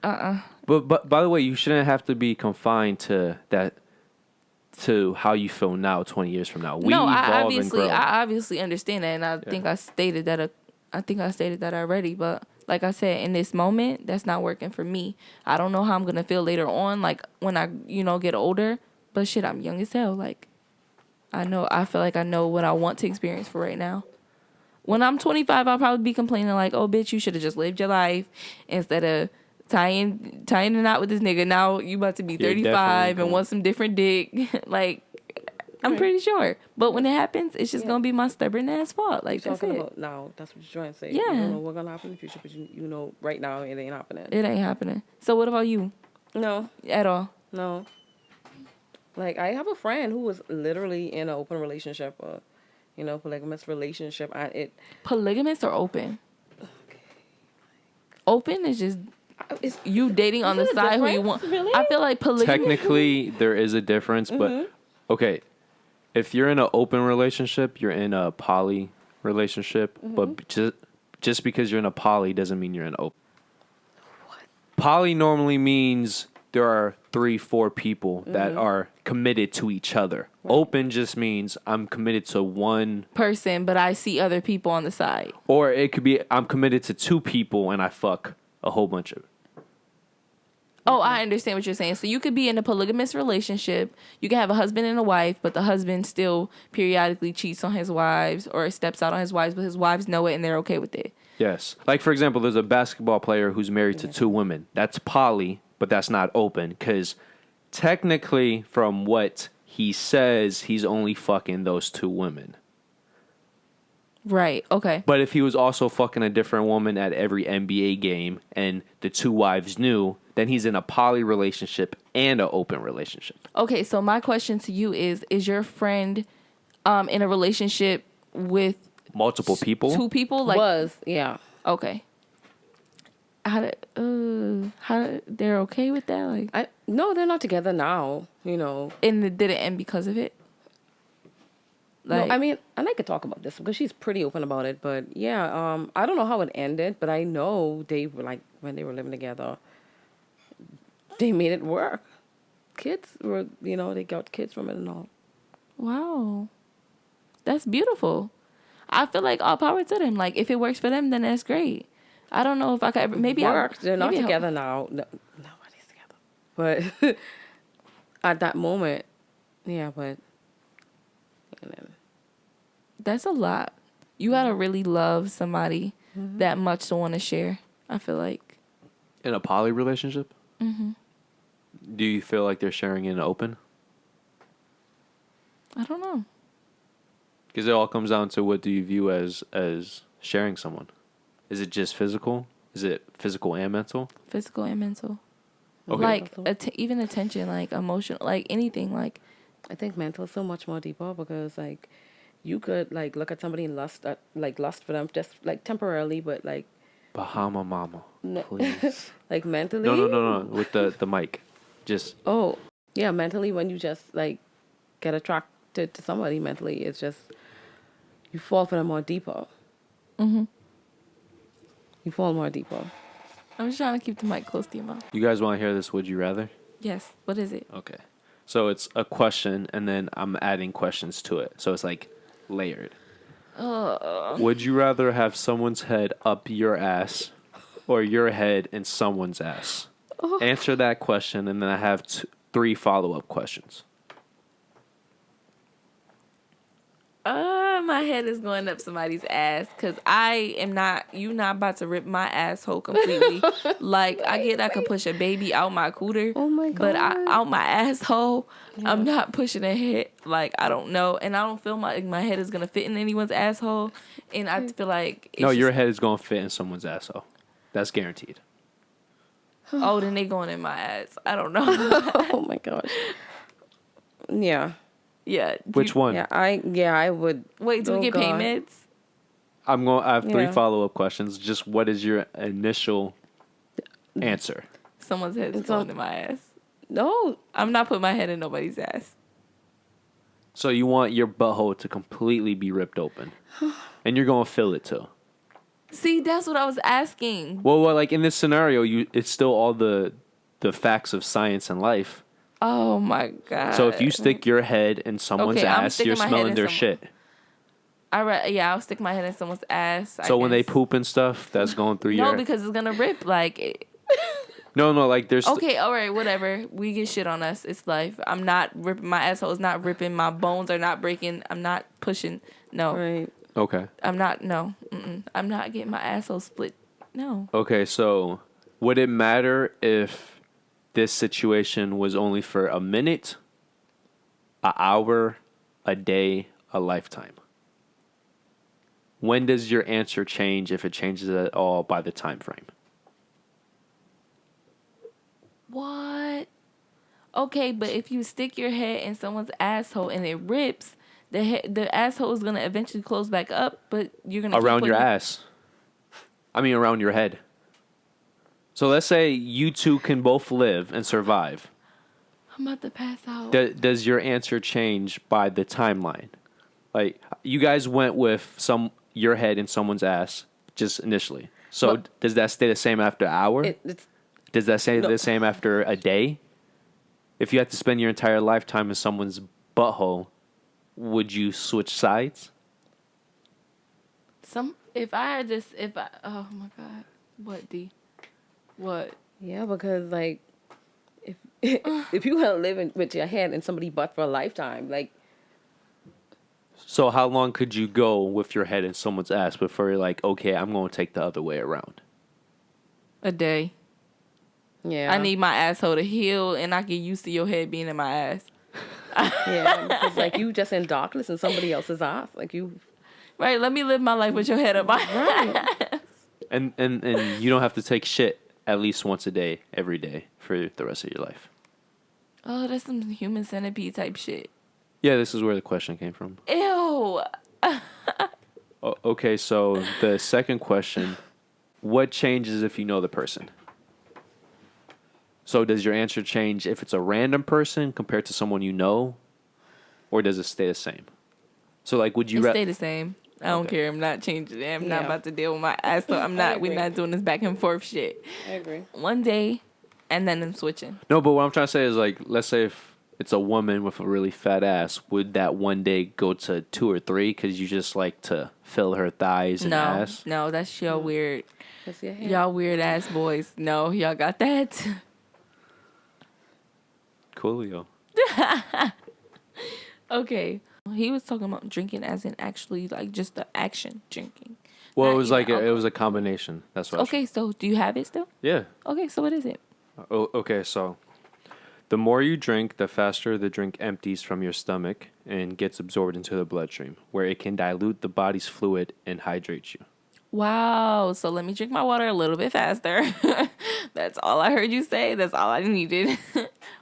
But by the way, you shouldn't have to be confined to that, to how you feel now 20 years from now. I obviously understand that. And I think I stated that. I think I stated that already. But like I said, in this moment, that's not working for me. I don't know how I'm going to feel later on. Like, when I, get older. But shit, I'm young as hell. Like, I feel like I know what I want to experience for right now. When I'm 25, I'll probably be complaining like, oh, bitch, you should have just lived your life instead of tying a knot with this nigga. Now you about to be 35 and want some different dick. Like, I'm pretty sure. But when it happens, it's just going to be my stubborn ass fault. Like, that's it. About now, that's what you're trying to say. Yeah. You don't know what's going to happen in the future, but you know right now it ain't happening. It ain't happening. So what about you? No. At all? No. Like, I have a friend who was literally in an open relationship, polygamous relationship, and it... Polygamous or open? Okay. Open is just Is You dating on the it a side who you difference, want. really? I feel like polygamy. Technically, there is a difference, but okay. If you're in an open relationship, you're in a poly relationship, but just because you're in a poly doesn't mean you're in open. What? Poly normally means there are 3-4 people that are committed to each other. Right. Open just means I'm committed to one person, but I see other people on the side. Or it could be I'm committed to 2 people and I fuck a whole bunch of. Oh, I understand what you're saying. So you could be in a polygamous relationship. You can have a husband and a wife, but the husband still periodically cheats on his wives or steps out on his wives, but his wives know it and they're okay with it. Yes. Like, for example, there's a basketball player who's married to 2 women. That's poly, but that's not open because technically, from what he says, he's only fucking those 2 women. Right. Okay. But if he was also fucking a different woman at every NBA game and the 2 wives knew, then he's in a poly relationship and an open relationship. Okay. So my question to you is your friend in a relationship with Multiple people? 2 people? Like Yeah. Okay. How they're okay with that? Like, No, they're not together now. And did it end because of it? Like, No, I mean, and I could talk about this because she's pretty open about it. But yeah, I don't know how it ended, but I know they were like when they were living together, they made it work. Kids were, they got kids from it and all. wow, that's beautiful. I feel like all power to them. Like, if it works for them, then that's great. I don't know if I could ever. Maybe They're not together now. No, nobody's together. But at that moment, yeah. But that's a lot. You gotta really love somebody that much to want to share. I feel like In a poly relationship? Mm-hmm. Do you feel like they're sharing in open? I don't know. Because it all comes down to what do you view as sharing someone? Is it just physical? Is it physical and mental? Physical and mental. Okay. Like even attention, like emotional, like anything. Like I think mental is so much more deeper because like you could like look at somebody and lust for them just like temporarily, but like Bahama mama, no, please. like mentally. No. With the mic, just. Oh yeah, mentally when you just like get attracted to somebody mentally, it's just you fall for them more deeper. Mm-hmm. You fall more deeper. I'm just trying to keep the mic close to your mouth. You guys want to hear this? Would you rather? Yes. What is it? Okay. So it's a question, and then I'm adding questions to it. So it's like layered. Would you rather have someone's head up your ass or your head in someone's ass? Answer that question, and then I have 3 follow-up questions. My head is going up somebody's ass because you not about to rip my asshole completely. Like, I get I could push a baby out my cooter. Oh my God. But out my asshole, Yeah. I'm not pushing a head. Like, I don't know. And I don't feel my head is going to fit in anyone's asshole. And I feel like... Your head is going to fit in someone's asshole. That's guaranteed. Oh, then they going in my ass. I don't know. Oh my gosh. Yeah. Yeah. Which one? Yeah, I would. Wait, do we get payments? I have 3 Yeah. follow-up questions. Just what is your initial answer? Someone's head is going in my ass. No. I'm not putting my head in nobody's ass. So you want your butthole to completely be ripped open. And you're going to feel it too. See, that's what I was asking. Well, like in this scenario, it's still all the facts of science and life. Oh my God. So if you stick your head in someone's ass, you're smelling their shit. I'll stick my head in someone's ass. So when they poop and stuff, that's going through your... No, because it's going to rip. Like... No, like there's... Okay, all right, whatever. We get shit on us. It's life. I'm not ripping. My asshole is not ripping. My bones are not breaking. I'm not pushing. No. Right. Okay. I'm not. No. I'm not getting my asshole split. No. Okay, so would it matter if this situation was only for a minute, an hour, a day, a lifetime? When does your answer change, if it changes at all, by the time frame? What? Okay, but if you stick your head in someone's asshole and it rips, the asshole is gonna eventually close back up, but you're gonna around your ass. I mean, around your head. So let's say you two can both live and survive. I'm about to pass out. Does your answer change by the timeline? Like, you guys went with your head in someone's ass just initially. So Well, does that stay the same after an hour? It's Does that stay no. the same after a day? If you had to spend your entire lifetime in someone's butthole, would you switch sides? Oh my God. What, D? What? Yeah, because like if if you had living with your head in somebody's butt for a lifetime, like So how long could you go with your head in someone's ass before you're like, okay, I'm going to take the other way around? A day. yeah, I need my asshole to heal and I get used to your head being in my ass. yeah, because like you just in darkness in somebody else's ass, like you Right, let me live my life with your head up my right. And you don't have to take shit at least once a day, every day, for the rest of your life. Oh, that's some human centipede type shit. Yeah, this is where the question came from. Ew. Okay, so the second question, what changes if you know the person? So does your answer change if it's a random person compared to someone you know, or does it stay the same? So like, would you It stay the same. I don't Okay. care. I'm not changing it. I'm not Yeah. about to deal with my ass. So I'm not. We're agree. not doing this back and forth shit. I agree. One day, and then I'm switching. No, but what I'm trying to say is like, let's say if it's a woman with a really fat ass, would that one day go to 2 or 3 because you just like to fill her thighs and ass? No, that's y'all weird. That's your head. Y'all weird ass boys. No, y'all got that. Coolio. Okay. He was talking about drinking as in actually like just the action drinking. Well, Not it was even like it alcohol. was a combination. That's what. Okay, so do you have it still? Yeah. Okay, so what is it? Oh, okay, so the more you drink, the faster the drink empties from your stomach and gets absorbed into the bloodstream, where it can dilute the body's fluid and hydrate you. Wow. So let me drink my water a little bit faster. That's all I heard you say. That's all I needed.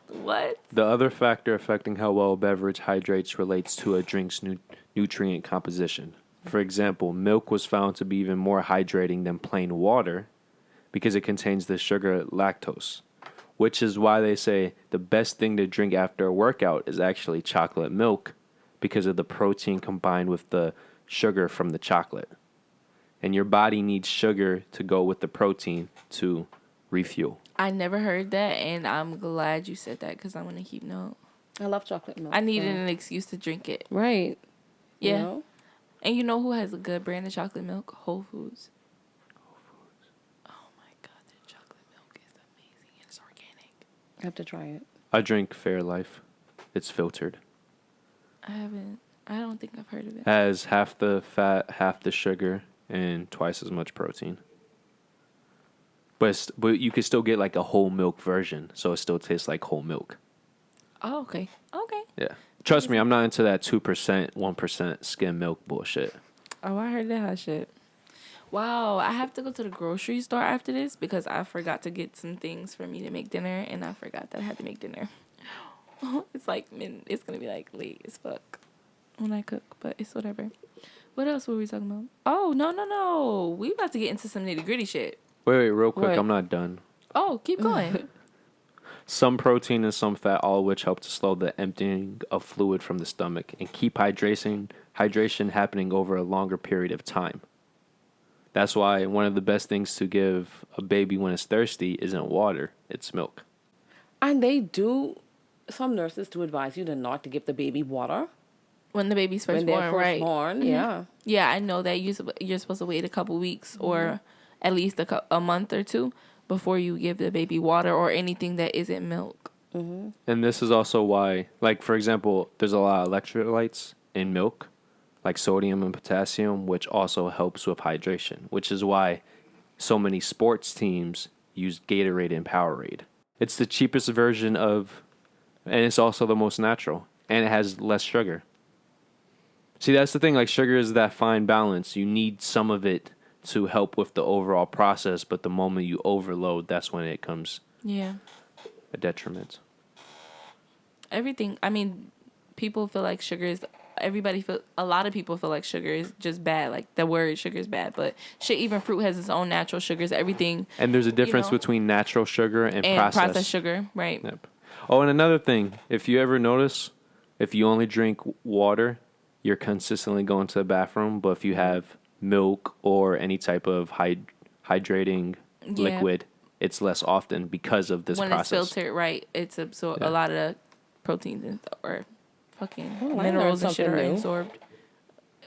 What? The other factor affecting how well a beverage hydrates relates to a drink's nutrient composition. For example, milk was found to be even more hydrating than plain water because it contains the sugar lactose, which is why they say the best thing to drink after a workout is actually chocolate milk because of the protein combined with the sugar from the chocolate. And your body needs sugar to go with the protein to refuel. I never heard that, and I'm glad you said that because I want to keep note. I love chocolate milk. I needed so- an excuse to drink it. Right. Yeah. You know? And you know who has a good brand of chocolate milk? Whole Foods. Oh my God, their chocolate milk is amazing and it's organic. I have to try it. I drink Fairlife. It's filtered. I don't think I've heard of it. Has half the fat, half the sugar, and twice as much protein. But you could still get like a whole milk version, so it still tastes like whole milk. Oh, okay. Okay. Yeah. Trust me, I'm not into that 2%, 1% skim milk bullshit. Oh, I heard that shit. Wow, I have to go to the grocery store after this because I forgot to get some things for me to make dinner, and I forgot that I had to make dinner. It's like, it's going to be like late as fuck when I cook, but it's whatever. What else were we talking about? Oh, no. We about to get into some nitty gritty shit. Wait, real quick, What? I'm not done. Oh, keep going. Some protein and some fat, all of which help to slow the emptying of fluid from the stomach and keep hydration happening over a longer period of time. That's why one of the best things to give a baby when it's thirsty isn't water, it's milk. And some nurses do advise you to not to give the baby water When the baby's first when they're born, first right? born. Mhm. Yeah. Yeah, I know that you're supposed to wait a couple weeks or at least a month or two before you give the baby water or anything that isn't milk. And this is also why, like, for example, there's a lot of electrolytes in milk, like sodium and potassium, which also helps with hydration, which is why so many sports teams use Gatorade and Powerade. It's the cheapest version of, and it's also the most natural, and it has less sugar. See, that's the thing, like, sugar is that fine balance. You need some of it to help with the overall process, but the moment you overload, that's when it comes Yeah. a detriment. Everything. I mean, people feel like sugar is a lot of people feel like sugar is just bad. Like the word sugar is bad, but shit, even fruit has its own natural sugars. Everything. And there's a difference between natural sugar and processed sugar, right? Yep. Oh, and another thing, if you ever notice, if you only drink water, you're consistently going to the bathroom. But if you have milk or any type of hydrating liquid, it's less often because of this process. When it's filtered, right, it's absorbed. A lot of the proteins or fucking minerals and shit are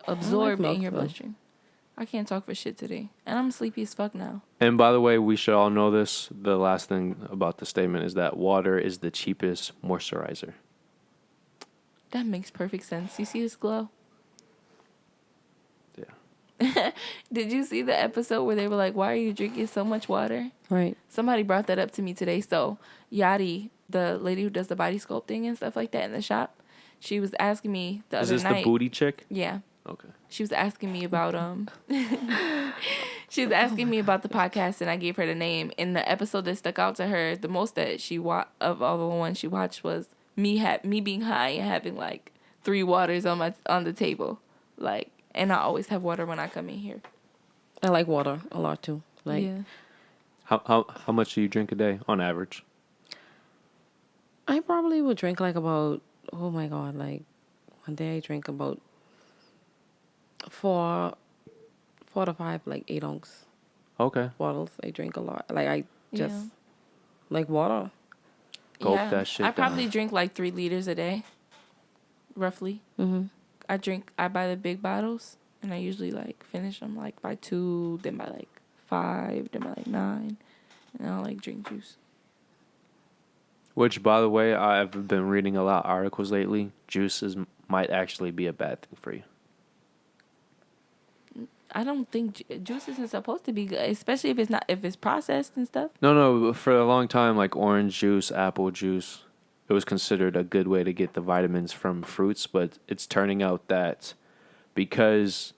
absorbed in your bloodstream. I can't talk for shit today. And I'm sleepy as fuck now. And by the way, we should all know this. The last thing about the statement is that water is the cheapest moisturizer. That makes perfect sense. You see this glow? Yeah. Did you see the episode where they were like, why are you drinking so much water? Right. Somebody brought that up to me today. So Yadi, the lady who does the body sculpting and stuff like that in the shop, she was asking me the other night. Is this the booty chick? Yeah. Okay. She was asking me about she was asking me about the podcast, and I gave her the name. And the episode that stuck out to her the most that she of all the ones she watched was me being high and having like 3 waters on the table, like, and I always have water when I come in here. I like water a lot too. Like, yeah. How much do you drink a day on average? I probably would drink like about, oh my God, like one day I drink about 4 to 5, like 8 ounce bottles. I drink a lot. Like I just like water. Gulp that shit I probably down. drink like 3 liters a day, roughly. Mm-hmm. I buy the big bottles, and I usually like finish them like by 2, then by like 5, then by like 9, and I'll like drink juice. Which, by the way, I've been reading a lot of articles lately. Juices might actually be a bad thing for you. I don't think juice isn't supposed to be good, especially if it's processed and stuff. No. For a long time, like orange juice, apple juice, it was considered a good way to get the vitamins from fruits. But it's turning out that because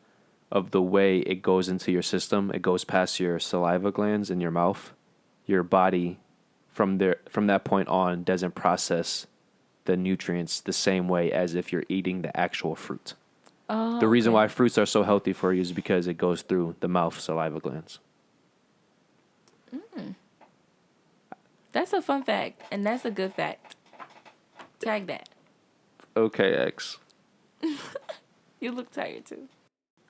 of the way it goes into your system, it goes past your saliva glands in your mouth. Your body, from that point on, doesn't process the nutrients the same way as if you're eating the actual fruit. Oh, the reason why fruits are so healthy for you is because it goes through the mouth saliva glands. That's a fun fact, and that's a good fact. Tag that. Okay, X. You look tired too.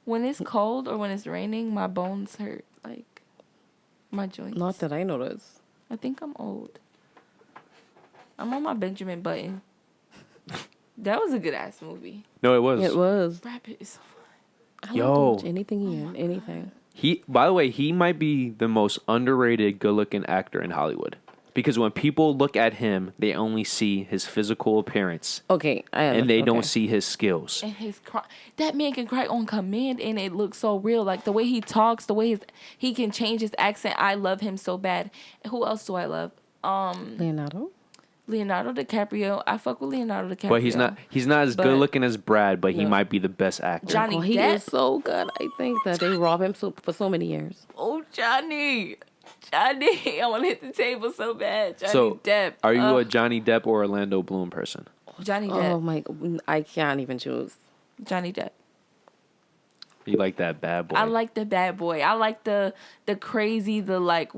When it's cold or when it's raining, my bones hurt, like my joints. Not that I notice. I think I'm old. I'm on my Benjamin Button. That was a good ass movie. No, it was. It was. Brad Pitt is so fun. I love to watch anything he in, anything. By the way, he might be the most underrated good-looking actor in Hollywood. Because when people look at him, they only see his physical appearance. Okay, and they don't see his skills. And his that man can cry on command, and it looks so real. Like the way he talks, the way he can change his accent. I love him so bad. Who else do I love? Leonardo DiCaprio. I fuck with Leonardo DiCaprio. But he's not as good looking as Brad, but he might be the best actor. Johnny Depp. He is so good. I think that they robbed him for so many years. Oh, Johnny, I want to hit the table so bad. Johnny Depp. Are you a Johnny Depp or Orlando Bloom person? Johnny Depp. Oh my! I can't even choose. Johnny Depp. You like that bad boy? I like the bad boy. I like the crazy, the like.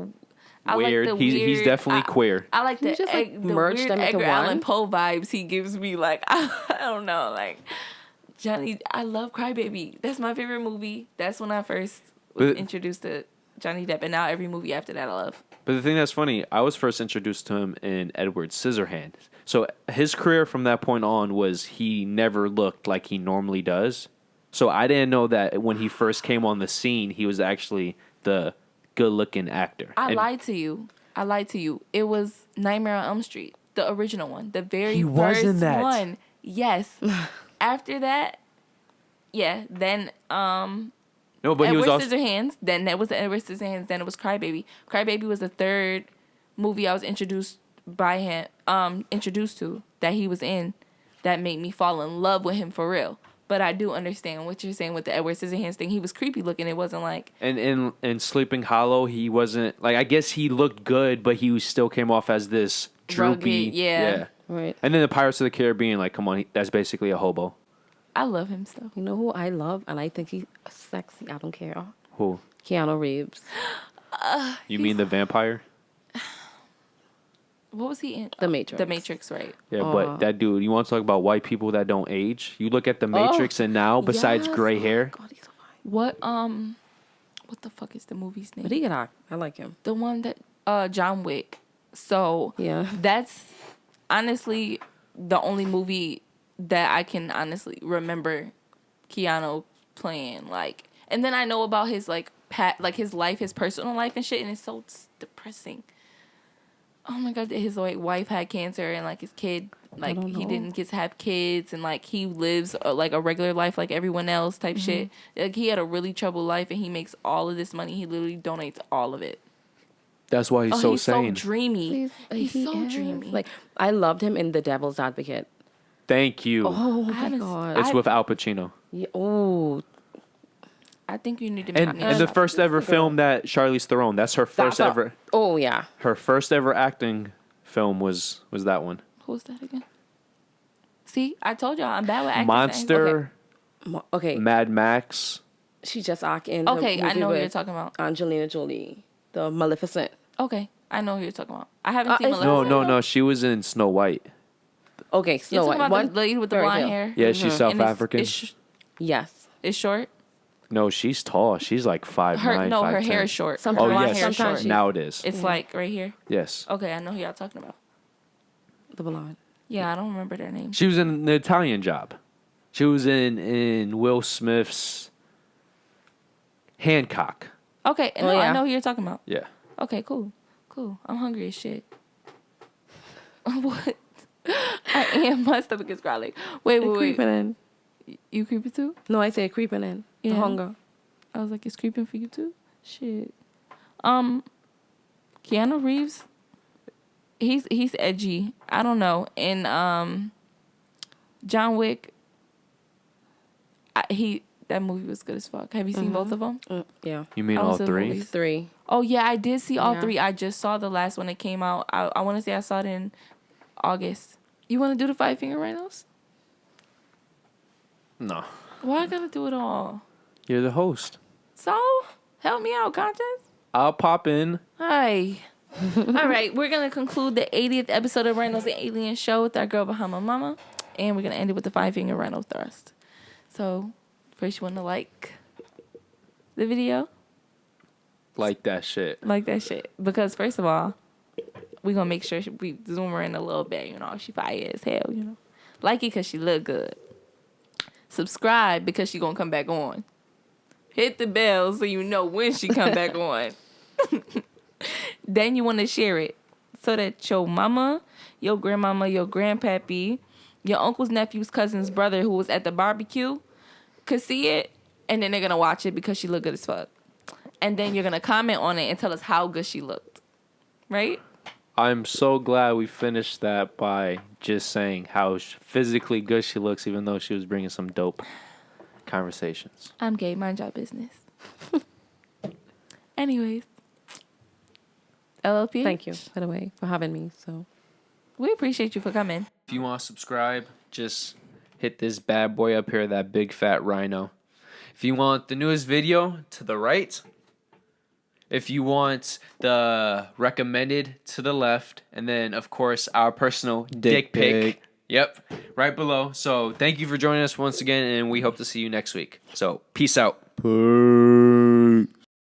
I weird. Like the He's definitely queer. I like the merged weird them into Edgar one? Allan Poe vibes he gives me. Like I don't know, like Johnny. I love Crybaby. That's my favorite movie. That's when I first was introduced to Johnny Depp, and now every movie after that I love. But the thing that's funny, I was first introduced to him in Edward Scissorhands. So his career from that point on was he never looked like he normally does. So I didn't know that when he first came on the scene, he was actually the good-looking actor. I lied to you. It was Nightmare on Elm Street, the original one, the very he first wasn't that. one. Yes. After that, yeah. Then No, but Edward he was also Scissorhands. Then that was Edward Scissorhands. Then it was Crybaby. Crybaby was the third movie I was introduced to that he was in that made me fall in love with him for real. But I do understand what you're saying with the Edward Scissorhands thing. He was creepy looking. It wasn't like... And in Sleeping Hollow, he wasn't... Like, I guess he looked good, but he still came off as this droopy... Rugged, yeah. Right. And then the Pirates of the Caribbean, like, come on, that's basically a hobo. I love him still. You know who I love, and I think he's sexy. I don't care. Who? Keanu Reeves. You mean the vampire? What was he in? The Matrix. The Matrix, right? Yeah, but that dude, you want to talk about white people that don't age? You look at the Matrix and now, besides Yes. gray hair, God, he's so fine. What the fuck is the movie's name? But he can act. I like him. The one that John Wick. So Yeah. that's honestly the only movie that I can honestly remember Keanu playing. Like, and then I know about his like his life, his personal life and shit, and it's so depressing. Oh my god, his like wife had cancer and like his kid, like he didn't get to have kids, and like he lives like a regular life like everyone else type shit. Like he had a really troubled life, and he makes all of this money. He literally donates all of it. that's why he's so he's sane. so dreamy. He's He so is. dreamy. Like, I loved him in The Devil's Advocate. Thank you. Oh my haven't- god. It's with Al Pacino. Yeah, oh, I think you need to make And the first ever film that Charlize Theron, that's her first Stop. ever oh yeah. her first ever acting film was that one. Who's that again? See, I told y'all I'm bad with acting. Monster, Okay, Mad Max. she just act in Okay, the I movie know who with you're talking about. Angelina Jolie, the Maleficent. Okay, I know who you're talking about. I haven't seen it's- Maleficent. No. She was in Snow White. Okay, You're Snow talking White. about the lady with the Fairy blonde Tale. hair. Yeah, she's South And African. Yes. It's short. No, she's tall. She's like 5'9", Her 5'10". hair is short. Sometimes- Her Oh blonde yes, hair is sometimes short. she- now it is. It's like right here. Yes, Okay, I know who y'all talking about. The blonde. Yeah, I don't remember their name. she was in the Italian Job. She was in Will Smith's Hancock. Okay, no, yeah. I know who you're talking about. Yeah. Okay, cool. I'm hungry as shit. What? I am. My stomach is growling. Wait. Creeping in. You creeping too? No, I say creeping in. Yeah. The hunger. I was like, it's creeping for you too? Shit. Keanu Reeves, he's edgy. I don't know. And John Wick, that movie was good as fuck. Have you seen both of them? Yeah. You mean I all was in three? movies. 3. Oh yeah, I did see all Yeah. 3. I just saw the last one that came out. I want to say I saw it in August. You want to do the 5 Finger Rhinos? No. Why I gotta do it all? You're the host. So help me out, conscience. I'll pop in. Hi. All right, we're going to conclude the 80th episode of Rhinos and Aliens show with our girl Bahama Mama. And we're going to end it with the 5 Finger Rhino thrust. So, first you want to like the video? Like that shit. Like that shit. Because first of all, we're going to make sure we zoom her in a little bit. You know, she fire as hell, you know. Like it because she look good. Subscribe because she going to come back on. Hit the bell so you know when she come back on. Then you want to share it so that your mama, your grandmama, your grandpappy, your uncle's nephew's cousin's brother who was at the barbecue could see it, and then they're going to watch it because she looked good as fuck. And then you're going to comment on it and tell us how good she looked. Right? I'm so glad we finished that by just saying how physically good she looks, even though she was bringing some dope conversations. I'm gay. Mind your business. Anyways. LLP. Thank you, by the way, for having me. So We appreciate you for coming. If you want to subscribe, just hit this bad boy up here, that big fat rhino. If you want the newest video, to the right. If you want the recommended, to the left. And then, of course, our personal dick pic. Yep, right below. So thank you for joining us once again, and we hope to see you next week. So peace out. Peace.